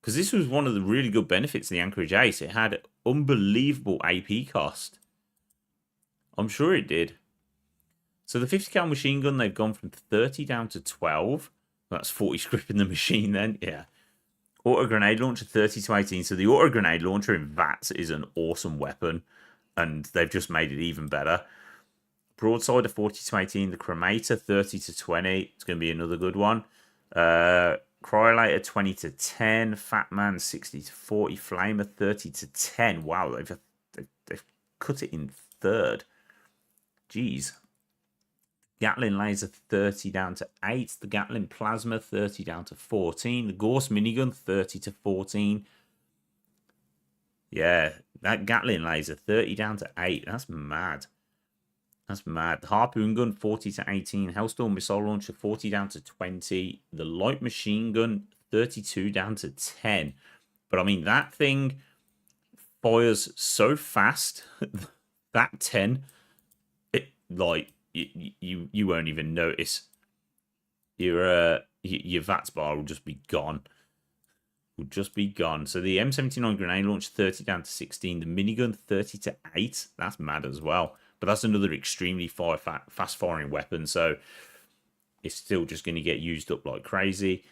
Because this was one of the really good benefits of the Anchorage Ace. It had unbelievable AP cost. I'm sure it did. So the 50 cal machine gun, they've gone from 30 down to 12. That's 40 script in the machine then. Yeah. Auto grenade launcher, 30 to 18. So the auto grenade launcher in VATS is an awesome weapon. And they've just made it even better. Broadsider 40 to 18. The Cremator 30 to 20. It's going to be another good one. Cryolator 20 to 10. Fat Man 60 to 40. Flamer 30 to 10. Wow, they've cut it in third. Jeez. Gatling Laser 30 down to 8. The Gatling Plasma 30 down to 14. The Gauss Minigun 30 to 14. Yeah, that Gatling Laser 30 down to 8. That's mad. That's mad. The Harpoon Gun 40 to 18. Hellstorm Missile Launcher 40 down to 20. The Light Machine Gun 32 down to 10. But I mean, that thing fires so fast. That 10, it like you won't even notice. Your VATS bar will just be gone. Will just be gone. So the M79 grenade launch 30 down to 16. The minigun 30 to 8. That's mad as well. But that's another extremely fast firing weapon. So it's still just going to get used up like crazy.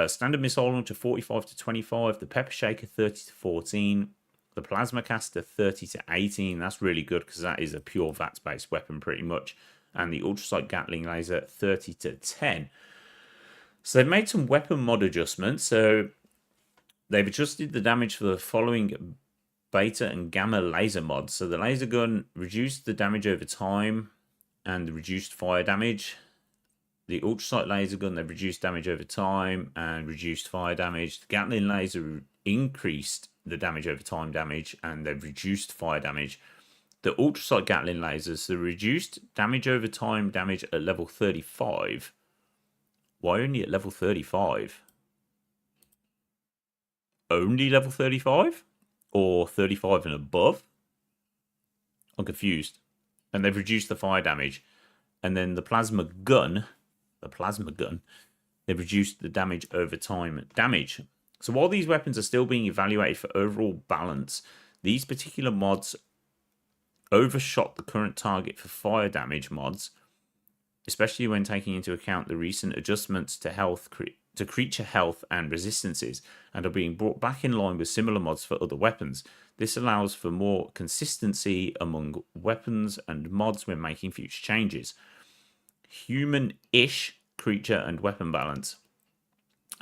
Standard missile launcher 45 to 25. The pepper shaker 30 to 14. The plasma caster 30 to 18. That's really good because that is a pure VATS based weapon pretty much. And the ultrasight Gatling laser 30 to 10. So they've made some weapon mod adjustments. So they've adjusted the damage for the following beta and gamma laser mods. So the laser gun reduced the damage over time and reduced fire damage. The ultrasight laser gun, they've reduced damage over time and reduced fire damage. The Gatling laser increased the damage over time damage and they've reduced fire damage. The ultrasight Gatling lasers, the reduced damage over time damage at level 35. Why only at level 35? Only level 35? Or 35 and above? I'm confused. And they've reduced the fire damage. And then the plasma gun, they've reduced the damage over time damage. So while these weapons are still being evaluated for overall balance, these particular mods overshot the current target for fire damage mods, especially when taking into account the recent adjustments to health, to creature health and resistances, and are being brought back in line with similar mods for other weapons. This allows for more consistency among weapons and mods when making future changes. Human-ish creature and weapon balance.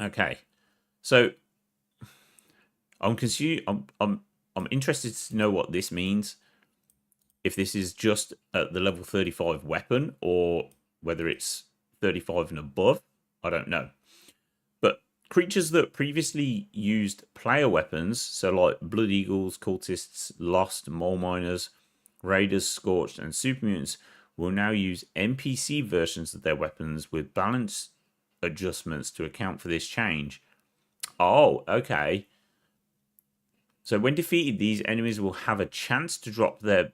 Okay, so I'm interested to know what this means. If this is just at the level 35 weapon or whether it's 35 and above, I don't know. But creatures that previously used player weapons, so like Blood Eagles, Cultists, Lost, Mole Miners, Raiders, Scorched, and Super Mutants, will now use NPC versions of their weapons with balance adjustments to account for this change. Oh, okay. So when defeated, these enemies will have a chance to drop the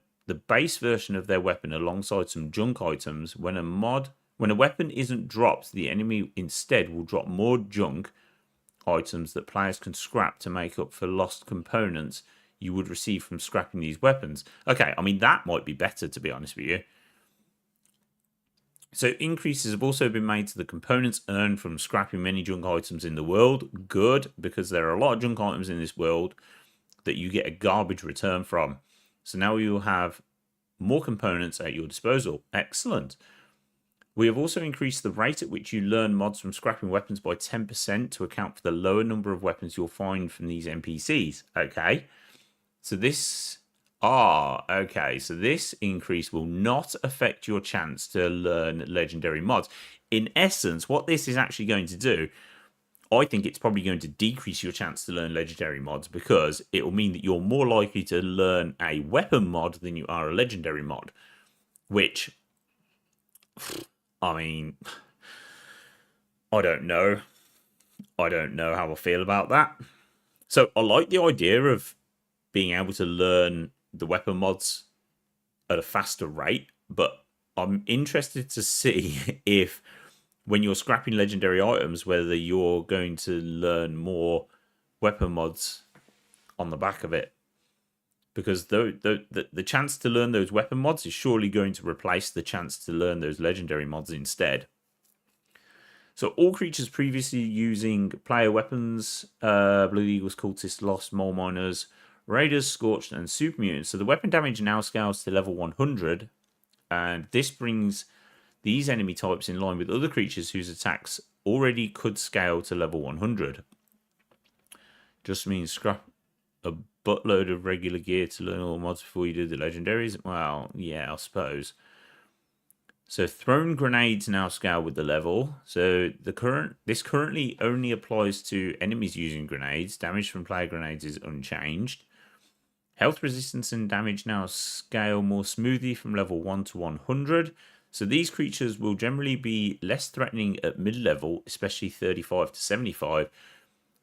base version of their weapon alongside some junk items. When a weapon isn't dropped, the enemy instead will drop more junk items that players can scrap to make up for lost components you would receive from scrapping these weapons. Okay, I mean, that might be better, to be honest with you. So increases have also been made to the components earned from scrapping many junk items in the world. Good, because there are a lot of junk items in this world that you get a garbage return from. So now you will have more components at your disposal. Excellent. We have also increased the rate at which you learn mods from scrapping weapons by 10% to account for the lower number of weapons you'll find from these NPCs. Okay. So this... okay. So this increase will not affect your chance to learn legendary mods. In essence, what this is actually going to do, I think it's probably going to decrease your chance to learn legendary mods because it will mean that you're more likely to learn a weapon mod than you are a legendary mod. Which, I mean, I don't know. I don't know how I feel about that. So I like the idea of being able to learn the weapon mods at a faster rate, but I'm interested to see if when you're scrapping legendary items, whether you're going to learn more weapon mods on the back of it. Because the chance to learn those weapon mods is surely going to replace the chance to learn those legendary mods instead. So all creatures previously using player weapons, Blue Eagles, Cultists, Lost, Mole Miners, Raiders, Scorched, and Super Mutants. So the weapon damage now scales to level 100. And this brings these enemy types in line with other creatures whose attacks already could scale to level 100. Just means scrap a buttload of regular gear to learn all mods before you do the legendaries. Well, yeah, I suppose. So thrown grenades now scale with the level. So this currently only applies to enemies using grenades. Damage from player grenades is unchanged. Health resistance and damage now scale more smoothly from level 1 to 100. So these creatures will generally be less threatening at mid-level, especially 35 to 75,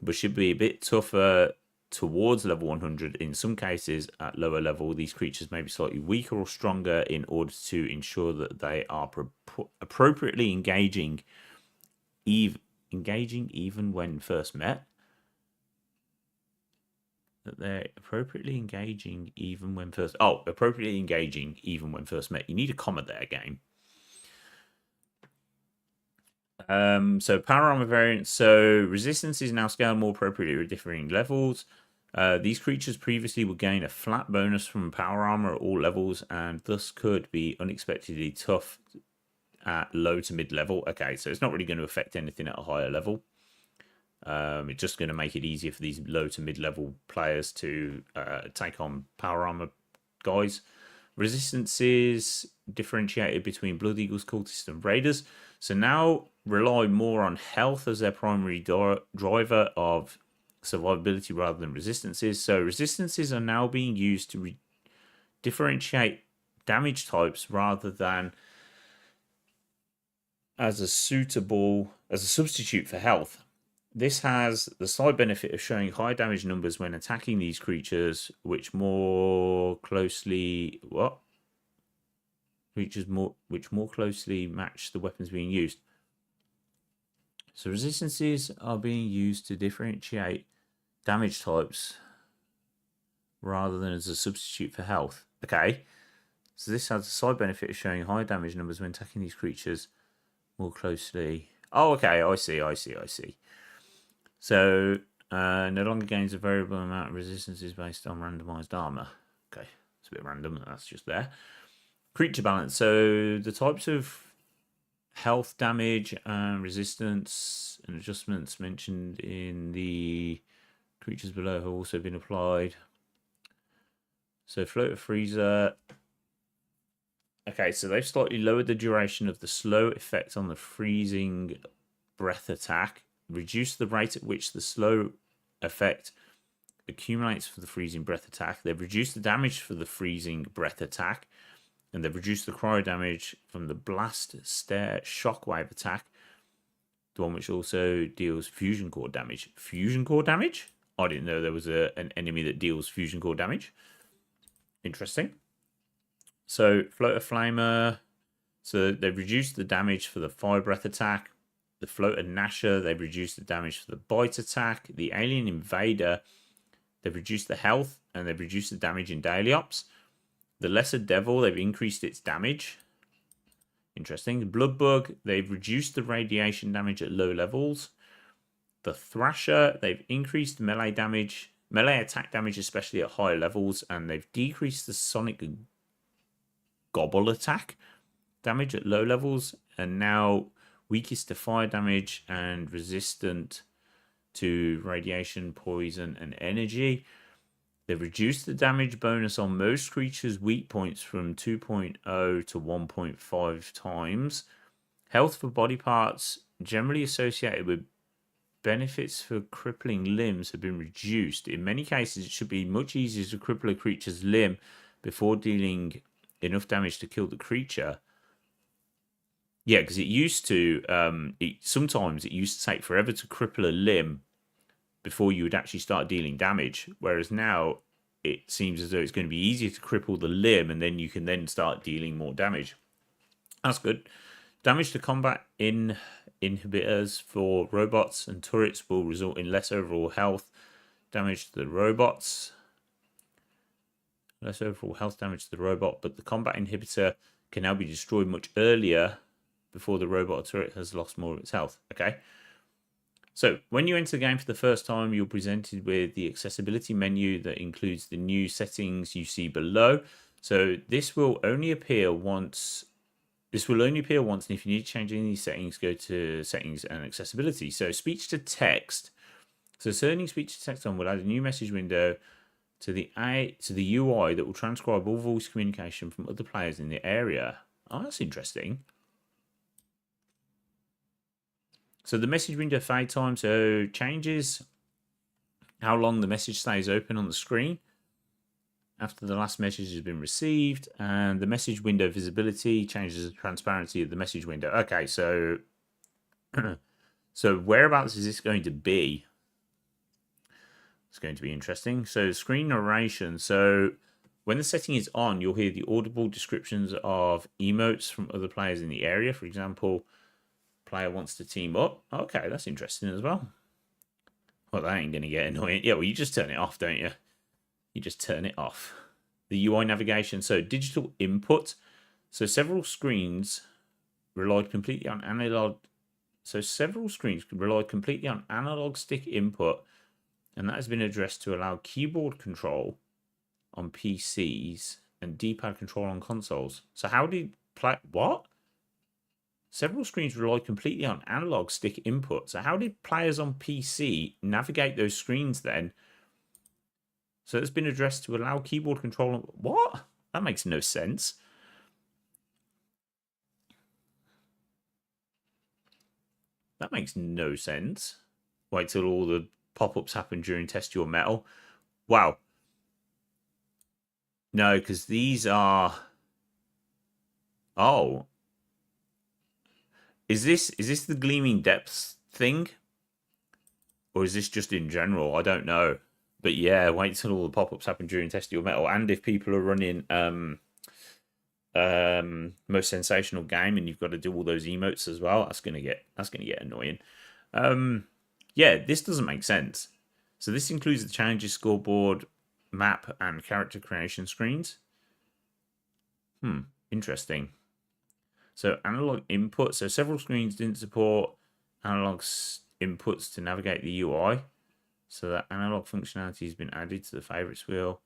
but should be a bit tougher towards level 100. In some cases, at lower level, these creatures may be slightly weaker or stronger in order to ensure that they are appropriately engaging even when first met. That they're appropriately engaging even when first... Oh, appropriately engaging even when first met. You need a comma there, game. So power armor variants. So resistance is now scaled more appropriately at differing levels. These creatures previously would gain a flat bonus from power armor at all levels, and thus could be unexpectedly tough at low to mid level. Okay, so it's not really going to affect anything at a higher level. It's just going to make it easier for these low to mid level players to take on power armor guys. Resistance is differentiated between Blood Eagles, Cultists, and Raiders. So now rely more on health as their primary driver of survivability rather than resistances. So resistances are now being used to differentiate damage types rather than as a substitute for health. This has the side benefit of showing high damage numbers when attacking these creatures, which more closely match the weapons being used. So resistances are being used to differentiate damage types rather than as a substitute for health. Okay, so this has the side benefit of showing high damage numbers when attacking these creatures more closely. Oh, okay, I see. So, no longer gains a variable amount of resistances based on randomized armor. Okay, it's a bit random, that's just there. Creature balance. So, the types of health, damage, and resistance and adjustments mentioned in the creatures below have also been applied. So, Floater Freezer. Okay, so they've slightly lowered the duration of the slow effect on the freezing breath attack. Reduce the rate at which the slow effect accumulates for the freezing breath attack. They've reduced the damage for the freezing breath attack, and they've reduced the cryo damage from the blast stare shockwave attack, the one which also deals fusion core damage. Fusion core damage? I didn't know there was an enemy that deals fusion core damage. Interesting. So Floater Flamer. So they've reduced the damage for the fire breath attack. The Floater Gnasher, they've reduced the damage for the bite attack. The Alien Invader, they've reduced the health and they've reduced the damage in daily ops. The Lesser Devil, they've increased its damage. Interesting. The Blood Bug, they've reduced the radiation damage at low levels. The Thrasher, they've increased melee attack damage, especially at higher levels, and they've decreased the Sonic Gobble attack damage at low levels, and now weakest to fire damage and resistant to radiation, poison, and energy. They've reduced the damage bonus on most creatures' weak points from 2.0 to 1.5 times. Health for body parts generally associated with benefits for crippling limbs have been reduced. In many cases, it should be much easier to cripple a creature's limb before dealing enough damage to kill the creature. Yeah, because it used to, sometimes it used to take forever to cripple a limb before you would actually start dealing damage. Whereas now, it seems as though it's going to be easier to cripple the limb and then you can then start dealing more damage. That's good. Damage to combat inhibitors for robots and turrets will result in less overall health damage to the robots. Less overall health damage to the robot, but the combat inhibitor can now be destroyed much earlier before the robot or turret has lost more of its health. Okay. So when you enter the game for the first time, you're presented with the accessibility menu that includes the new settings you see below. So this will only appear once. This will only appear once, and if you need to change any of these settings, go to settings and accessibility. So speech to text. So turning speech to text on will add a new message window to the UI that will transcribe all voice communication from other players in the area. Oh, that's interesting. So the message window fade time changes how long the message stays open on the screen after the last message has been received, and the message window visibility changes the transparency of the message window. Okay, so so whereabouts is this going to be? It's going to be interesting. So screen narration. So when the setting is on, you'll hear the audible descriptions of emotes from other players in the area. For example, player wants to team up. Okay, that's interesting as well. Well, that ain't going to get annoying. Yeah, well, you just turn it off, don't you? You just turn it off. The UI navigation. So digital input. So several screens relied completely on analog. So several screens relied completely on analog stick input, and that has been addressed to allow keyboard control on PCs and D-pad control on consoles. So how did play what? Several screens rely completely on analog stick input. So how did players on PC navigate those screens then? So it's been addressed to allow keyboard control on... What? That makes no sense. That makes no sense. Wait till all the pop-ups happen during Test Your Metal. Wow. No, because these are... Oh. Is this the Gleaming Depths thing? Or is this just in general? I don't know. But yeah, wait till all the pop-ups happen during Test Your Metal. And if people are running Most Sensational Game and you've got to do all those emotes as well, that's gonna get annoying. Yeah, this doesn't make sense. So this includes the challenges scoreboard, map, and character creation screens. Interesting. So analog input. So several screens didn't support analog inputs to navigate the UI. So that analog functionality has been added to the favorites wheel.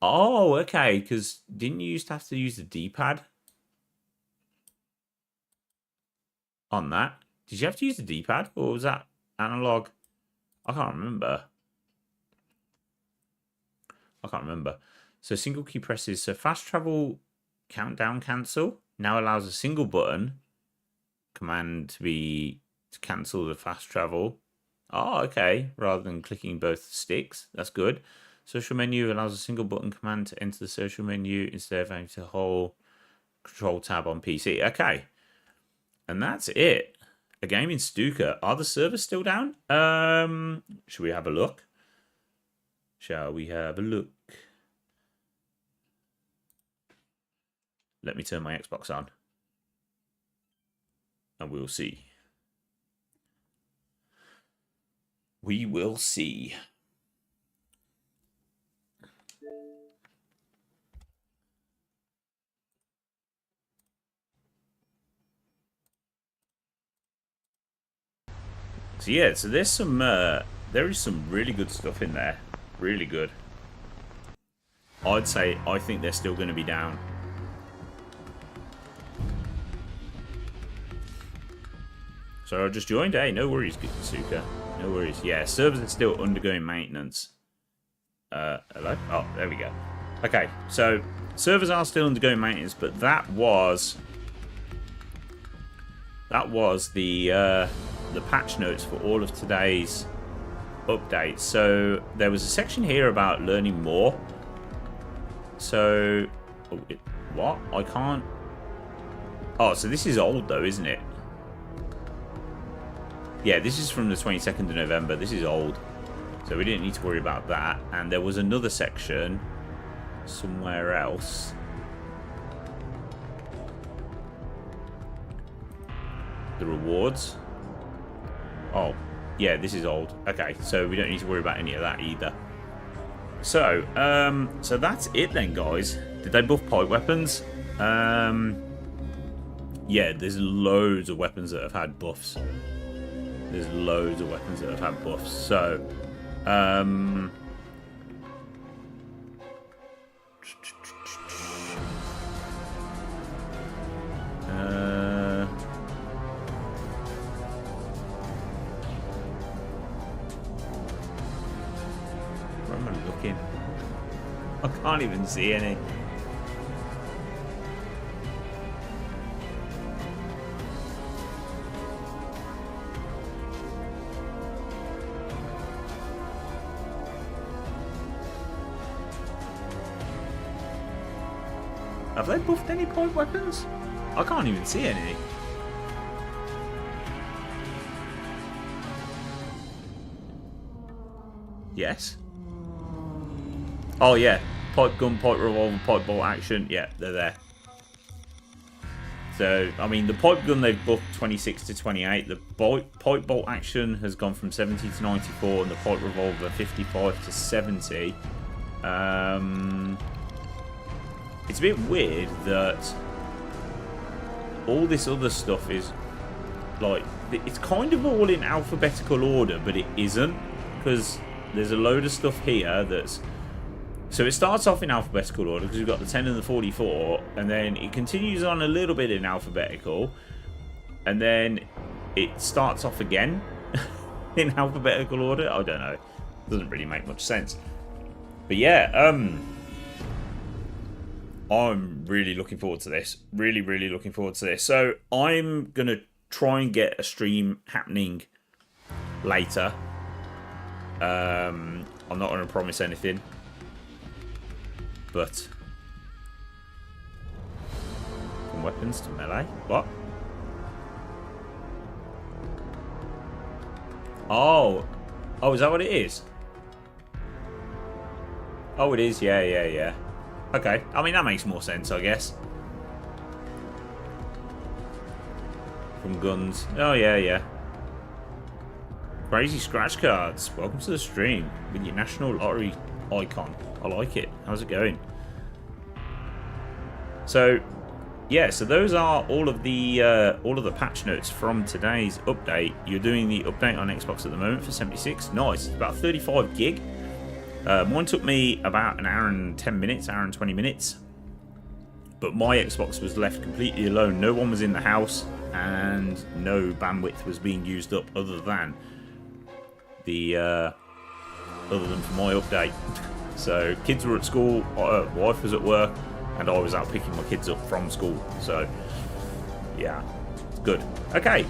Oh, okay. Because didn't you used to have to use the D-pad on that? Did you have to use the D-pad, or was that analog? I can't remember. So single key presses. So fast travel countdown cancel now allows a single button command to cancel the fast travel. Oh, okay. Rather than clicking both sticks. That's good. Social menu allows a single button command to enter the social menu instead of having to hold control tab on PC. Okay. And that's it. A game in Stuka. Are the servers still down? Should we have a look? Shall we have a look? Let me turn my Xbox on. And we'll see. We will see. So yeah, so there's some there is some really good stuff in there. Really good. I think they're still going to be down. So I just joined. Hey, no worries, Suka. No worries. Yeah, servers are still undergoing maintenance. Hello? Oh, there we go. Okay, so servers are still undergoing maintenance, but that was the patch notes for all of today's updates. So there was a section here about learning more. So what? I can't. Oh, so this is old though, isn't it? Yeah, this is from the 22nd of November. This is old. So we didn't need to worry about that. And there was another section somewhere else. The rewards. Oh, yeah, this is old. Okay, so we don't need to worry about any of that either. So, so that's it then, guys. Did they buff pipe weapons? Yeah, there's loads of weapons that have had buffs. There's loads of weapons that have had buffs. So, Can't even see any. Have they buffed any point weapons? I can't even see any. Yes. Oh yeah, pipe gun, pipe revolver, pipe bolt action. Yeah, they're there. So I mean, the pipe gun they've buffed 26 to 28. The pipe bolt action has gone from 70 to 94, and the pipe revolver 55 to 70. It's a bit weird that all this other stuff is like, it's kind of all in alphabetical order, but it isn't, because there's a load of stuff here that's, so it starts off in alphabetical order because we've got the 10 and the 44, and then it continues on a little bit in alphabetical, and then it starts off again in alphabetical order. I don't know, doesn't really make much sense, but yeah, I'm really looking forward to this. Really, really looking forward to this. So I'm going to try and get a stream happening later. I'm not going to promise anything. But from weapons to melee. What? Oh. Oh, is that what it is? Oh, it is. Yeah, yeah, yeah. Okay, I mean, that makes more sense, I guess. From guns. Oh, yeah, yeah. Crazy scratch cards. Welcome to the stream with your National Lottery icon. I like it. How's it going? So, yeah, so those are all of the patch notes from today's update. You're doing the update on Xbox at the moment for 76. Nice. It's about 35 gig. Mine took me about an hour and 10 minutes, hour and 20 minutes. But my Xbox was left completely alone. No one was in the house, and no bandwidth was being used up other than for my update. So kids were at school, wife was at work, and I was out picking my kids up from school. So yeah, it's good. Okay,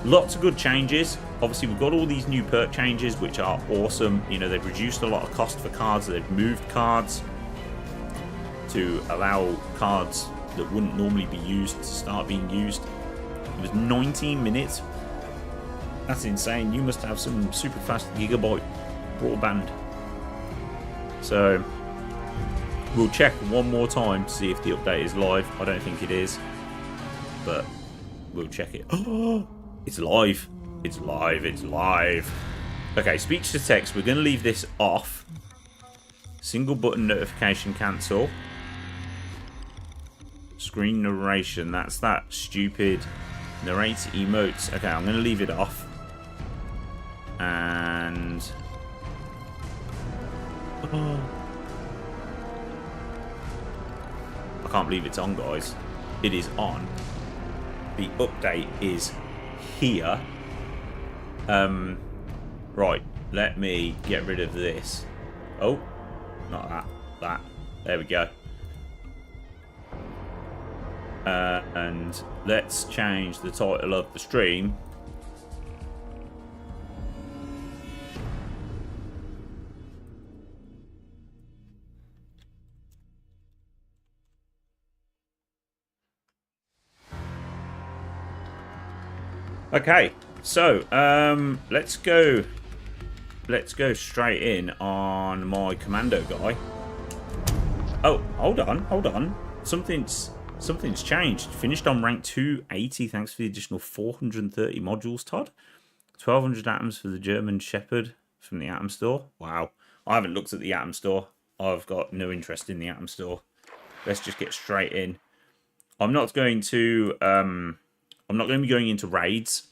lots of good changes. Obviously, we've got all these new perk changes, which are awesome. You know, they've reduced a lot of cost for cards. They've moved cards to allow cards that wouldn't normally be used to start being used. It was 19 minutes. That's insane. You must have some super fast gigabyte broadband. So we'll check one more time to see if the update is live. I don't think it is, but we'll check it. Oh, it's live. It's live. It's live. Okay, speech to text. We're going to leave this off. Single button notification cancel. Screen narration. That's that stupid narrate emotes. Okay, I'm going to leave it off. And I can't believe it's on, guys. It is on. The update is here. Right, let me get rid of this. Oh, not that. That. There we go. And let's change the title of the stream. Okay, so let's go straight in on my commando guy. Oh, hold on. Something's changed. Finished on rank 280. Thanks for the additional 430 modules, Todd. 1200 atoms for the German Shepherd from the Atom Store. Wow, I haven't looked at the Atom Store. I've got no interest in the Atom Store. Let's just get straight in. I'm not going to be going into raids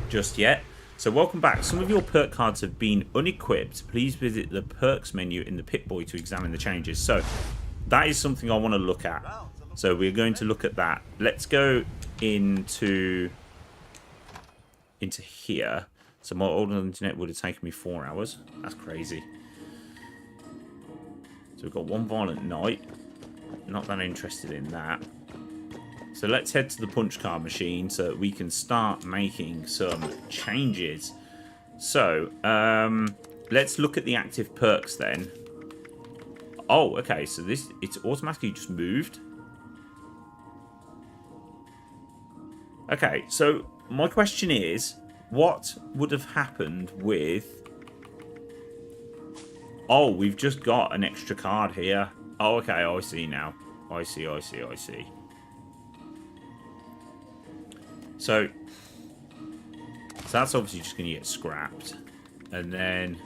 just yet. So welcome back. Some of your perk cards have been unequipped. Please visit the perks menu in the Pip-Boy to examine the changes. So that is something I want to look at. So we're going to look at that. Let's go into here. So my old internet would have taken me 4 hours. That's crazy. So we've got one violent knight. Not that interested in that. So let's head to the punch card machine so that we can start making some changes. So, let's look at the active perks then. Oh, okay, so it's automatically just moved. Okay, so my question is, what would have happened with... Oh, we've just got an extra card here. Oh, okay, I see now. I see. So that's obviously just going to get scrapped. And then...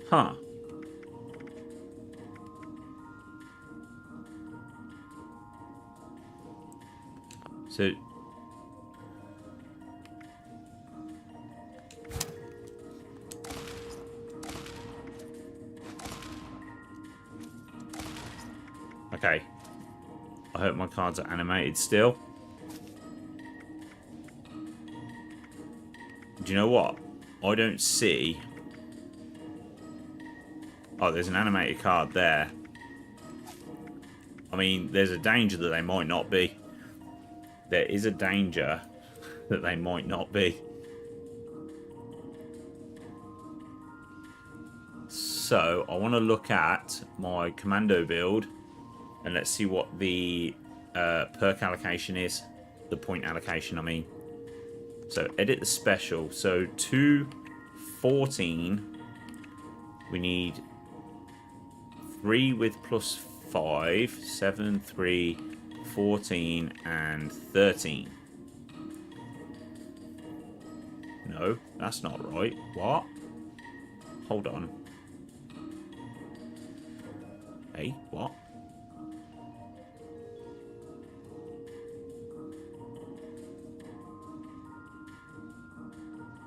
Huh. So... Okay. I hope my cards are animated still. Do you know what? I don't see... Oh, there's an animated card there. I mean, there's a danger that they might not be. There is a danger that they might not be. So, I want to look at my commando build. And let's see what the perk allocation is. The point allocation, I mean. So, edit the special. So, 214. We need 3 with +5. 7, 3, 14, and 13. No, that's not right. What? Hold on. Hey, what?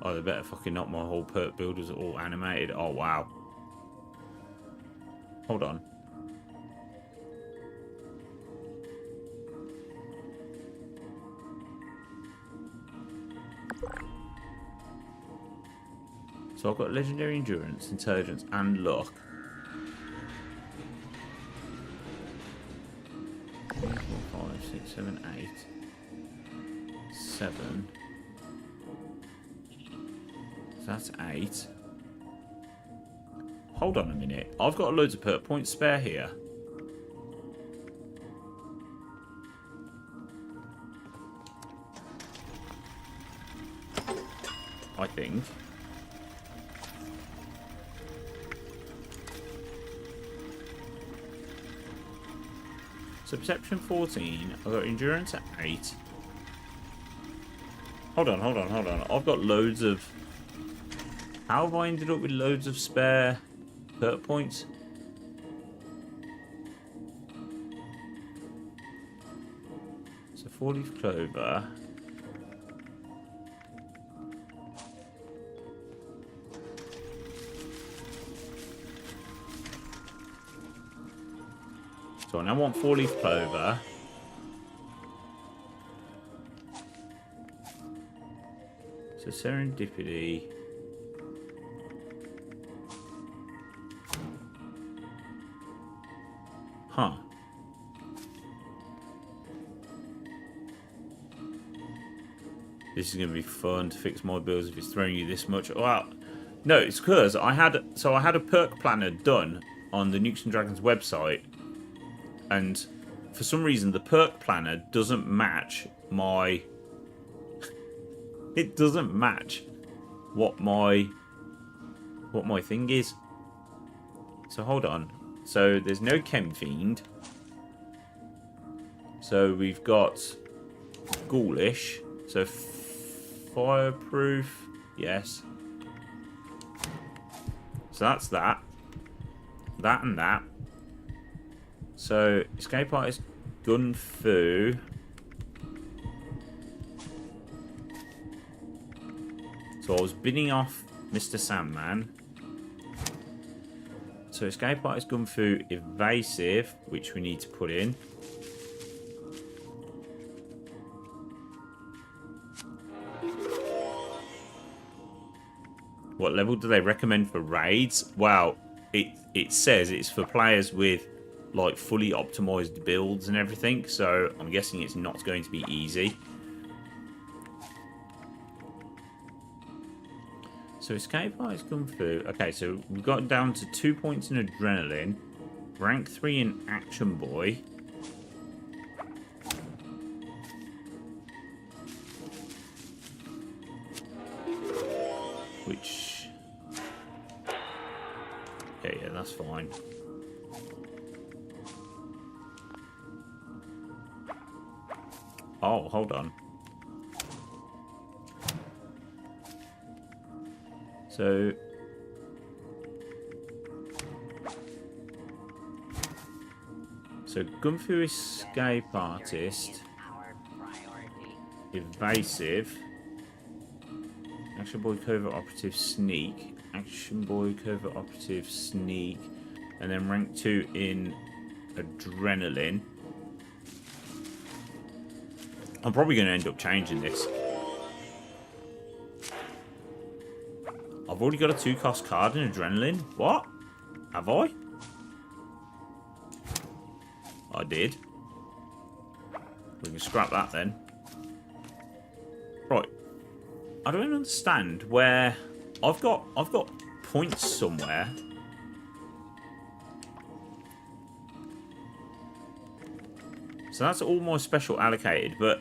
Oh, they better fucking not. My whole perk build was all animated. Oh, wow. Hold on. So I've got legendary endurance, intelligence, and luck. 3, 4, 5, 6, 7, 8. 7. So that's 8. Hold on a minute. I've got loads of perk points spare here. I think. So perception 14. I've got endurance at 8. Hold on. I've got loads of... How have I ended up with loads of spare perk points? So 4-leaf clover. So I now want 4-leaf clover. So serendipity. Huh. This is going to be fun to fix my builds if it's throwing you this much. Well, no, it's because I had a perk planner done on the Nukes and Dragons website, and for some reason the perk planner doesn't match my... It doesn't match what my thing is. So hold on. So there's no Chem Fiend. So we've got Ghoulish. So Fireproof. Yes. So that's that. That and that. So Escape Artist Gun Fu. So I was bidding off Mr. Sandman. So Escape Artist Gun Fu Evasive, which we need to put in. What level do they recommend for raids? Well, it says it's for players with like fully optimized builds and everything, so I'm guessing it's not going to be easy. So escape artist kung fu. Okay, so we've got down to 2 points in adrenaline, rank 3 in action boy. Which, yeah, that's fine. Oh, hold on. So Kung Fu Escape Artist, Evasive, Action Boy Covert Operative Sneak, Action Boy Covert Operative Sneak, and then rank 2 in Adrenaline. I'm probably going to end up changing this. I've already got a 2-cost card in Adrenaline. What? Have I? I did. We can scrap that then. Right. I don't understand where I've got points somewhere. So that's all my special allocated, but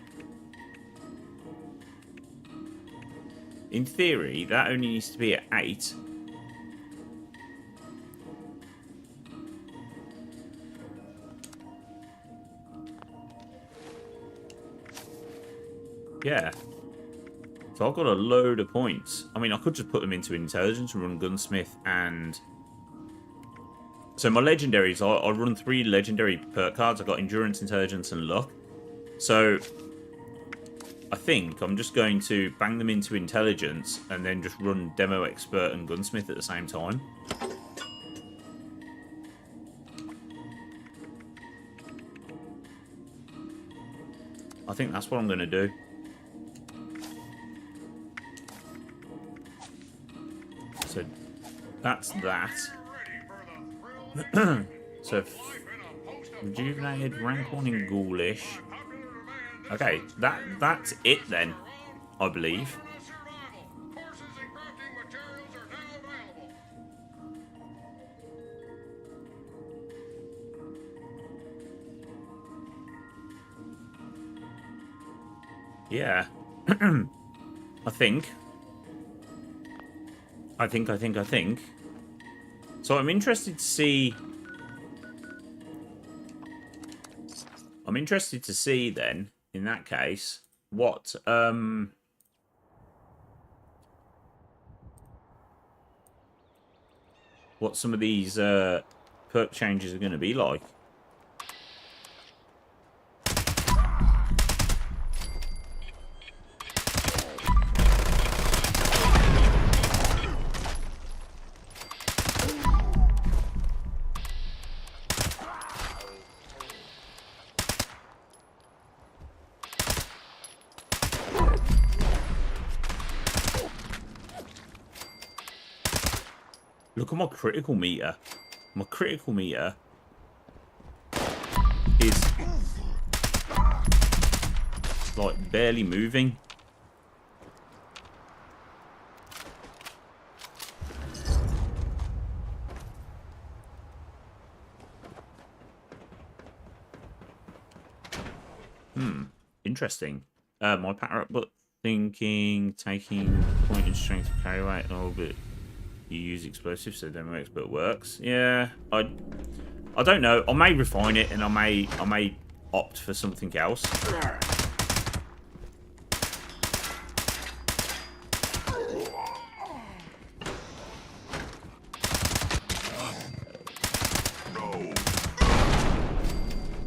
in theory, that only needs to be at 8. Yeah. So I've got a load of points. I mean, I could just put them into intelligence and run gunsmith and... So my legendaries, I run 3 legendary perk cards. I've got endurance, intelligence, and luck. So I think I'm just going to bang them into intelligence and then just run demo expert and gunsmith at the same time. I think that's what I'm going to do. So that's that. So rejuvenated, rank 1 in ghoulish. Okay, that's it then, I believe. Yeah. I think. So I'm interested to see... then, in that case, what some of these perk changes are going to be like. Look at my critical meter. My critical meter is like barely moving. Interesting. My power up, but thinking, taking point in strength to carry weight, and all, but you use explosives, so demo expert works. Yeah, I don't know. I may refine it, and I may opt for something else.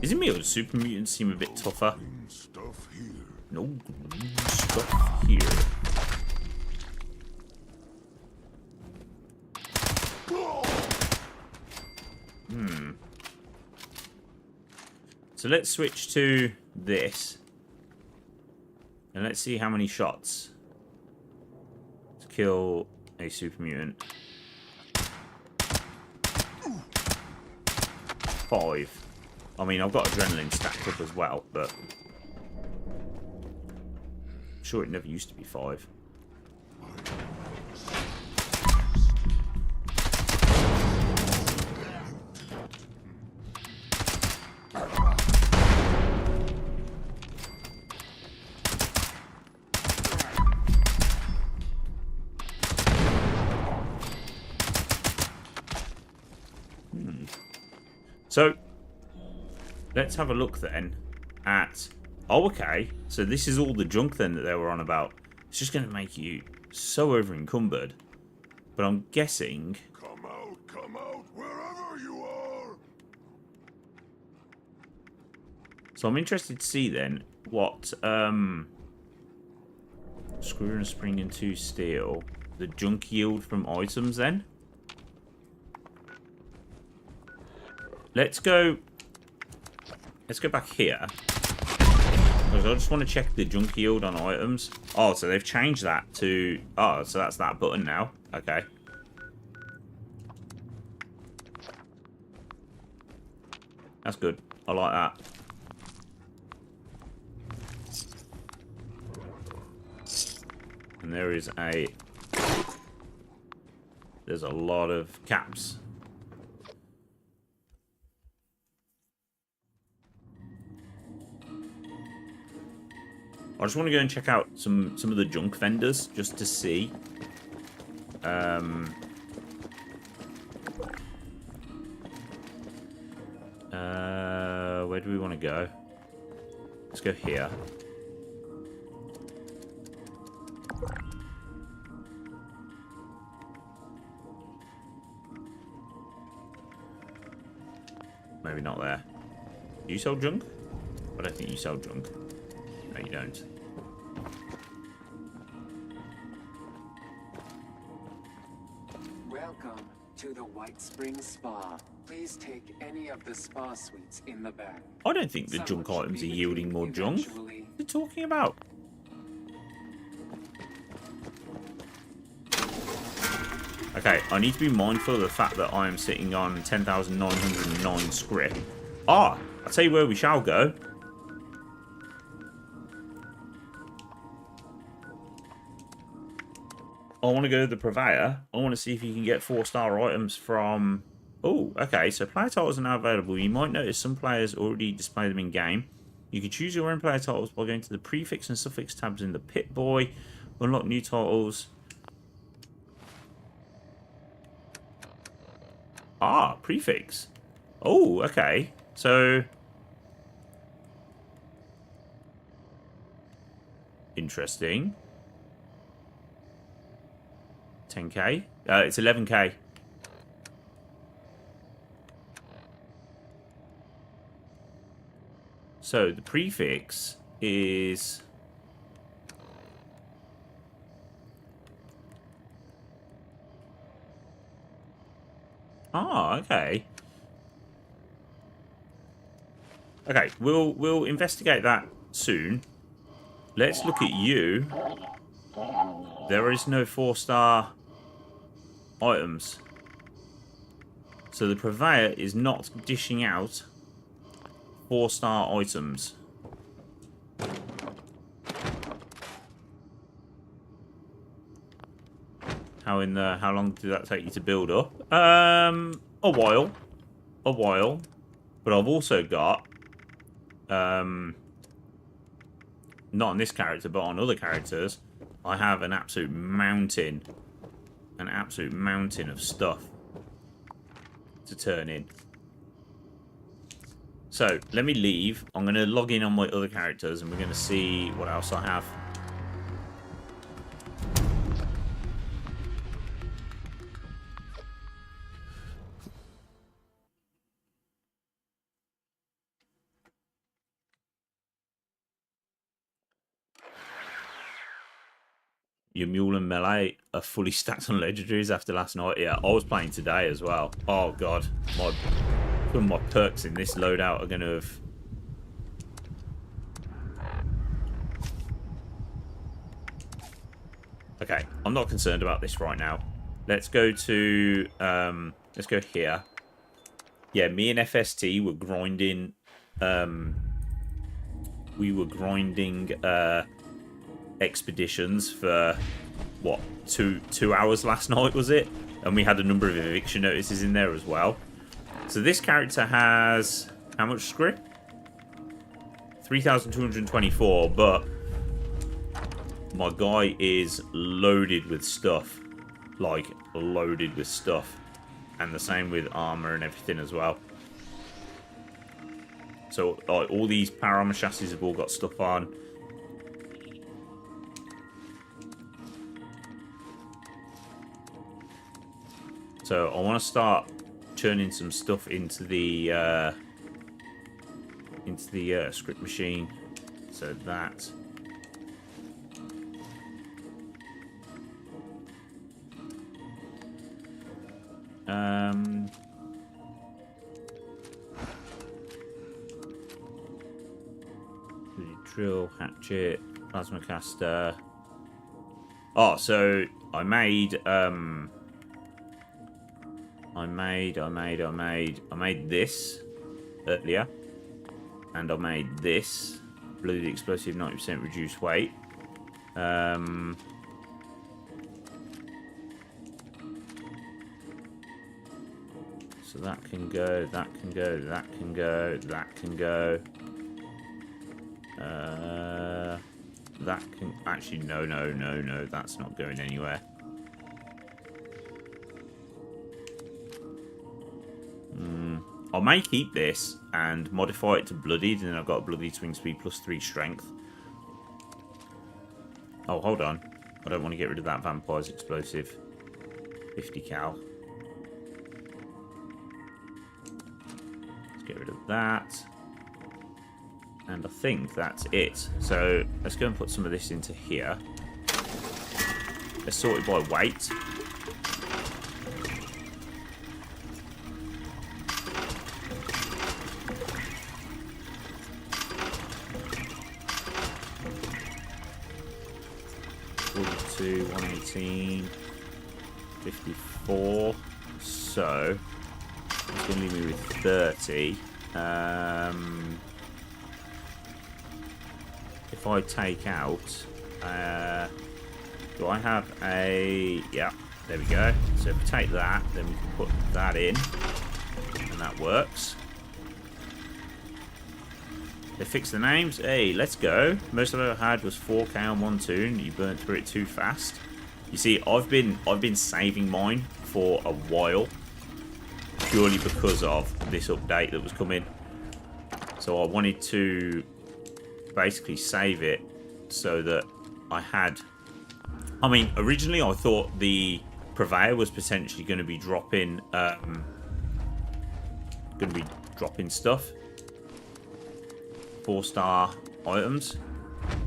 Isn't me or the super mutants seem a bit tougher? No stuff here. So let's switch to this. And let's see how many shots to kill a super mutant. 5. I mean, I've got adrenaline stacked up as well, but I'm sure it never used to be 5. So, let's have a look then at... Oh, okay. So this is all the junk then that they were on about. It's just going to make you so over-encumbered. But I'm guessing... Come out, wherever you are! So I'm interested to see then what... Screw and a spring and 2 steel. The junk yield from items then. Let's go back here. Because I just want to check the junk yield on items. Oh, so they've changed that to... Oh, so that's that button now. Okay. That's good. I like that. And there is a... There's a lot of caps. I just want to go and check out some of the junk vendors just to see. Where do we want to go? Let's go here. Maybe not there. Do you sell junk? I don't think you sell junk. No, you don't. Welcome to the White Springs Spa. Please take any of the spa suites in the back. I don't think the junk items are yielding more junk. What are you talking about? Okay, I need to be mindful of the fact that I am sitting on 10,909 script. Ah, I'll tell you where we shall go. I want to go to the purveyor. I want to see if you can get 4-star items from... Oh, okay. So player titles are now available. You might notice some players already display them in game. You can choose your own player titles by going to the prefix and suffix tabs in the Pip-Boy. Unlock new titles. Ah, prefix. Oh, okay. So... Interesting. 10k? It's 11k. So the prefix is... Ah, okay. Okay, we'll investigate that soon. Let's look at you. There is no 4-star items. So the purveyor is not dishing out 4-star items. How long did that take you to build up? A while. But I've also got not on this character, but on other characters, I have an absolute mountain of stuff to turn in. So let me leave. I'm going to log in on my other characters and we're going to see what else I have. Your mule and melee are fully stacked on legendaries after last night. Yeah, I was playing today as well. Oh god, some of my perks in this loadout are going to have... Okay, I'm not concerned about this right now. Let's go to let's go here. Yeah, me and FST were grinding expeditions for what, two hours last night, was it? And we had a number of eviction notices in there as well. So this character has how much script? 3,224, but my guy is loaded with stuff. Like, loaded with stuff. And the same with armor and everything as well. So, like, all these power armor chassis have all got stuff on. So, I want to start churning some stuff into the script machine. So that... drill, hatchet, plasma caster. Oh, so I made this earlier, and I made this bloody explosive 90% reduced weight. So that can go, that can go, that can go, that can go. That can... Actually, no, that's not going anywhere. I may keep this and modify it to bloodied, and then I've got a bloodied swing speed plus 3 strength. Oh, hold on. I don't want to get rid of that vampire's explosive. 50 cal. Let's get rid of that. And I think that's it. So let's go and put some of this into here. Let's sort it by weight. $42, $118, $54. So it's going to leave me with 30. If I take out, do I have a, yeah, there we go. So if we take that, then we can put that in, and that works. They fixed the names. Hey, let's go. Most I've ever had was 4K on one tune. You burnt through it too fast. You see, I've been saving mine for a while, purely because of this update that was coming. So I wanted to basically save it so that I had... I mean, originally I thought the Purveyor was potentially going to be dropping stuff. 4-star items.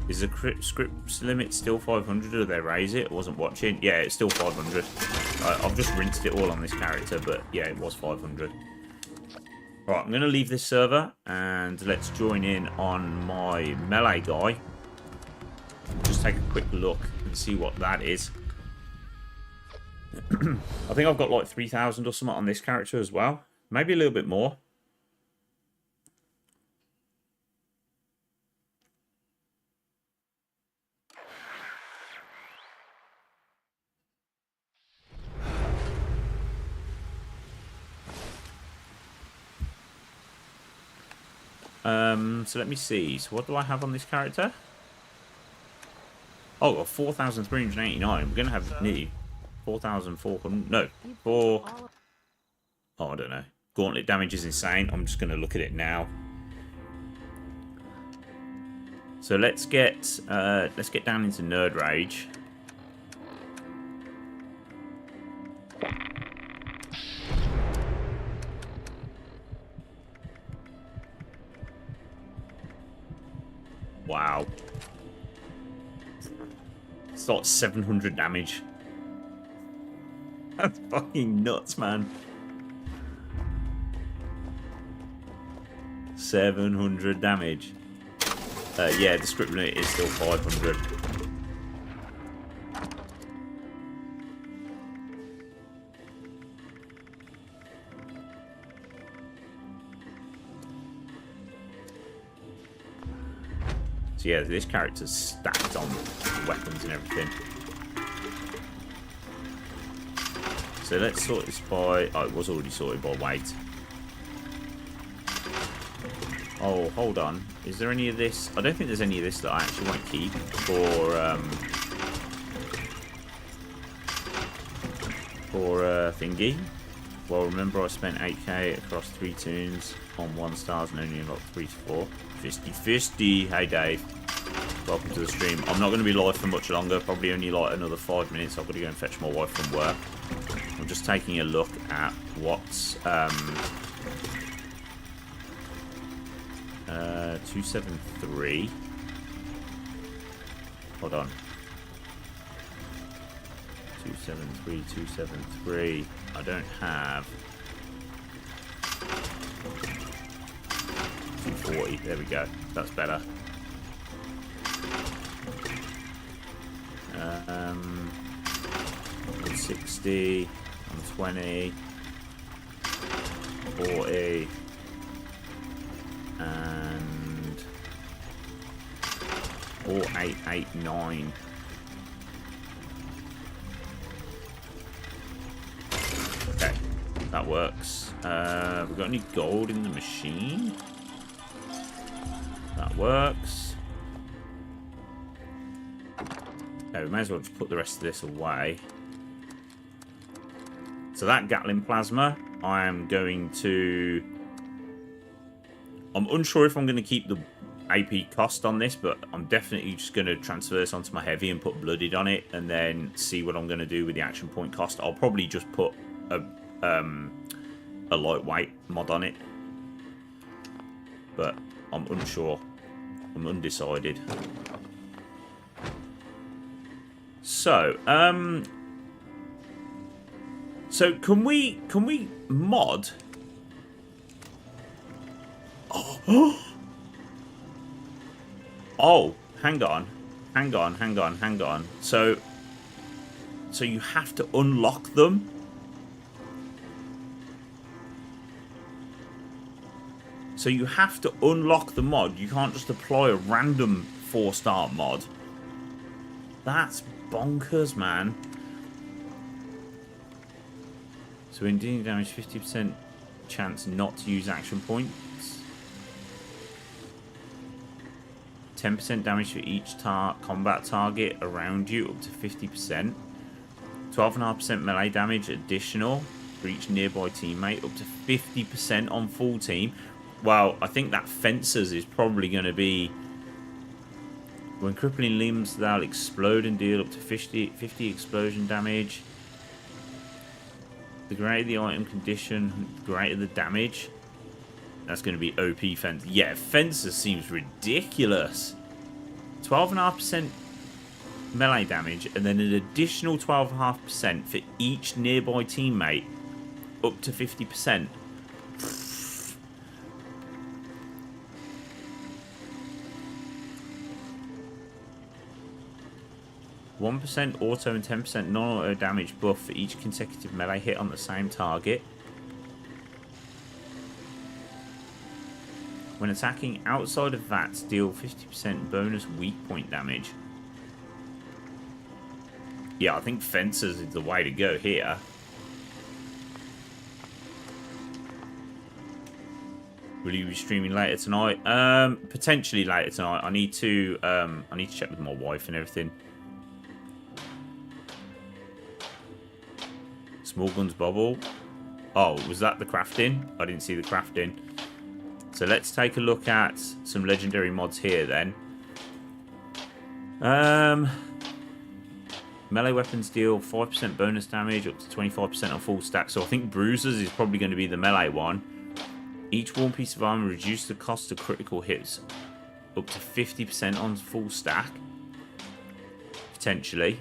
Is the script limit still 500, or they raise it? I wasn't watching. Yeah, it's still 500. I've just rinsed it all on this character, but yeah, it was 500. Right, I'm going to leave this server and let's join in on my melee guy. Just take a quick look and see what that is. I think I've got like 3,000 or something on this character as well. Maybe a little bit more. So let me see. So what do I have on this character? Oh, 4,389. We're gonna have nearly 4,400. No, 4. Oh, I don't know. Gauntlet damage is insane. I'm just gonna look at it now. So let's get down into Nerd Rage. Wow. It's like 700 damage. That's fucking nuts, man. 700 damage. Yeah, the script limit is still 500. So yeah, this character's stacked on weapons and everything. So let's sort this by... Oh, it was already sorted by weight. Oh, hold on. Is there any of this? I don't think there's any of this that I actually want to keep for thingy. Well, remember I spent 8k across 3 tunes on 1 stars and only unlocked 3 to 4. 50-50. Hey, Dave. Welcome to the stream. I'm not going to be live for much longer. Probably only like another 5 minutes. I've got to go and fetch my wife from work. I'm just taking a look at what's 273. Hold on. 273, 273. I don't have 240. There we go. That's better. 60, 120, 40, and 4889. Okay, that works. We got any gold in the machine? That works. Okay, we may as well just put the rest of this away. So that Gatling plasma, I am going to... I'm unsure if I'm going to keep the AP cost on this, but I'm definitely just going to transfer this onto my heavy and put blooded on it, and then see what I'm going to do with the action point cost. I'll probably just put a lightweight mod on it, but I'm unsure. I'm undecided. So, so can we mod? Oh, oh, hang on. So you have to unlock them. So you have to unlock the mod. You can't just apply a random 4-star mod. That's bonkers, man. So when dealing damage, 50% chance not to use action points. 10% damage for each combat target around you, up to 50%. 12.5% melee damage additional for each nearby teammate, up to 50% on full team. Well, I think that Fencers is probably going to be... When crippling limbs, they'll explode and deal up to 50 explosion damage. The greater the item condition, the greater the damage. That's going to be OP Fence. Yeah, Fencer seems ridiculous. 12.5% melee damage, and then an additional 12.5% for each nearby teammate, up to 50%. 1% auto and 10% non-auto damage buff for each consecutive melee hit on the same target. When attacking outside of VATS, deal 50% bonus weak point damage. Yeah, I think Fencers is the way to go here. Will you be streaming later tonight? Potentially later tonight. I need to check with my wife and everything. Small guns bubble. Oh, was that the crafting? I didn't see the crafting. So let's take a look at some legendary mods here then. Melee weapons deal 5% bonus damage up to 25% on full stack. So I think Bruisers is probably going to be the melee one. Each worn piece of armor reduces the cost of critical hits up to 50% on full stack. Potentially.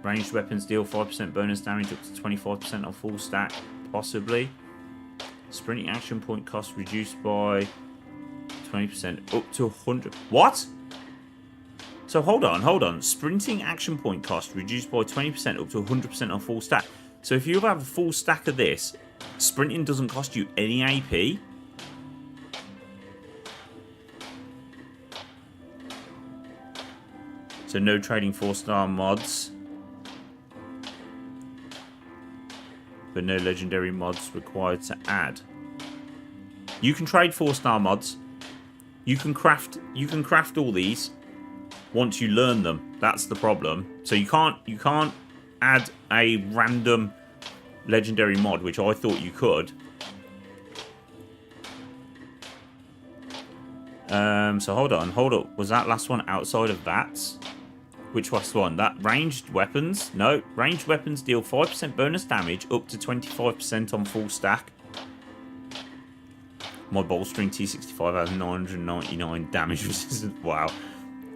Ranged weapons deal 5% bonus damage up to 25% on full stack. Possibly. Sprinting action point cost reduced by 20% up to 100. What? So hold on. Sprinting action point cost reduced by 20% up to 100% on full stack. So if you have a full stack of this, sprinting doesn't cost you any AP. So no trading 4-star mods. But no legendary mods required to add. You can trade 4-star mods. You can craft all these once you learn them. That's the problem. So you can't add a random legendary mod, which I thought you could. So hold up. Was that last one outside of that? Which last one? That ranged weapons? No, ranged weapons deal 5% bonus damage up to 25% on full stack. My bolstering T65 has 999 damage resistance. Wow.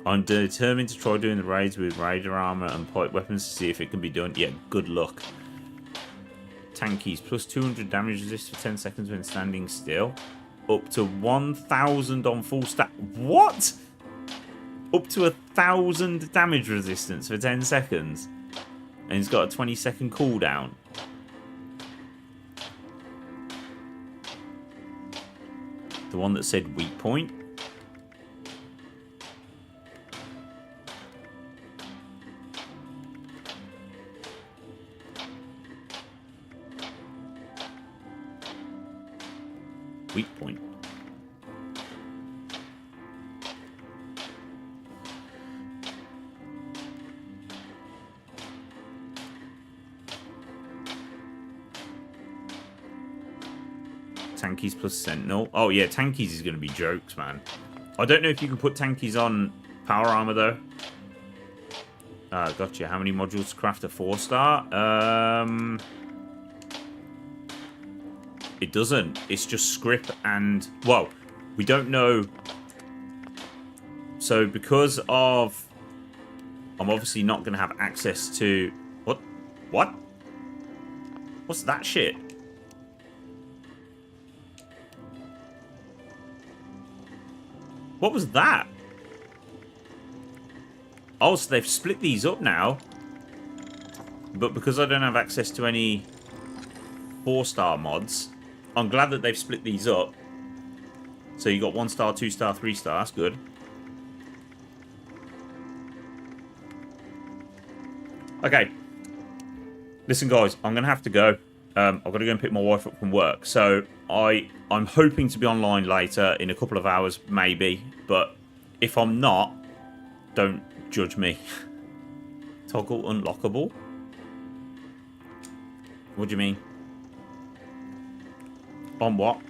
I'm determined to try doing the raids with radar armor and pipe weapons to see if it can be done. Yeah, good luck. Tankies, plus 200 damage resist for 10 seconds when standing still. Up to 1,000 on full stack. What? Up to 1,000 damage resistance for 10 seconds. And he's got a 20-second cooldown. The one that said weak point. Weak point. Tankies plus Sentinel. Oh yeah, Tankies is going to be jokes, man. I don't know if you can put Tankies on power armor though. Gotcha. How many modules to craft a 4-star? It doesn't. It's just script and... Well, we don't know. So because of... I'm obviously not going to have access to... What? What? What's that shit? What was that? Oh, so they've split these up now. But because I don't have access to any 4-star mods... I'm glad that they've split these up. So you got 1-star, 2-star, 3-star. That's good. Okay. Listen, guys. I'm going to have to go. I've got to go and pick my wife up from work. So I'm hoping to be online later in a couple of hours, maybe. But if I'm not, don't judge me. Toggle unlockable? What do you mean? On what?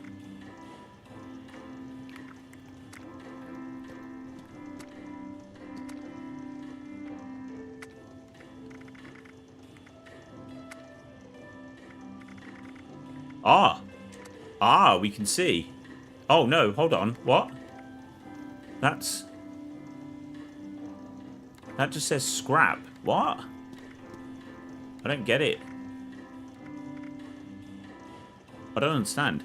Ah, we can see. Oh no, hold on. What? That just says scrap. What? I don't get it. I don't understand.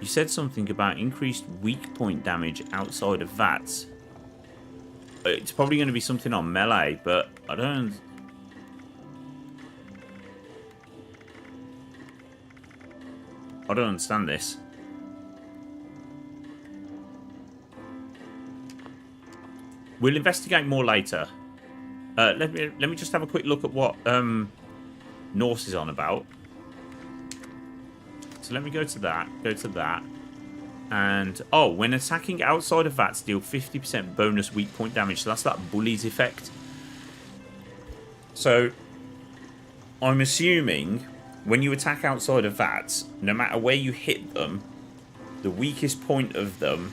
You said something about increased weak point damage outside of VATS. It's probably going to be something on melee, but I don't understand this. We'll investigate more later. Let me just have a quick look at what Norse is on about. So let me go to that, and oh, when attacking outside of VATS, deal 50% bonus weak point damage. So that's that bullies effect. So I'm assuming when you attack outside of VATS, no matter where you hit them, the weakest point of them,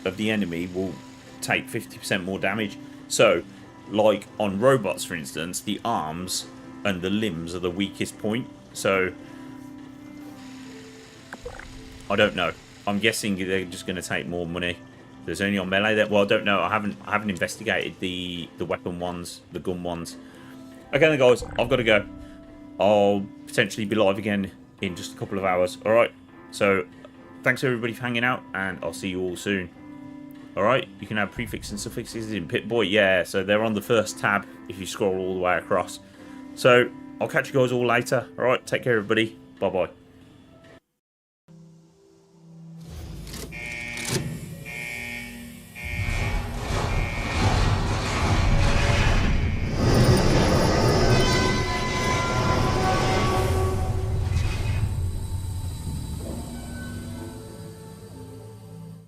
of the enemy, will take 50% more damage. So, like on robots, for instance, the arms and the limbs are the weakest point. So I don't know. I'm guessing they're just going to take more money. There's only on melee that. Well, I don't know. I haven't investigated the weapon ones, the gun ones. Okay, then, guys, I've got to go. I'll potentially be live again in just a couple of hours. All right. So, thanks everybody for hanging out, and I'll see you all soon. All right. You can have prefixes and suffixes in Pip-Boy. Yeah. So they're on the first tab if you scroll all the way across. So I'll catch you guys all later. All right. Take care, everybody. Bye bye.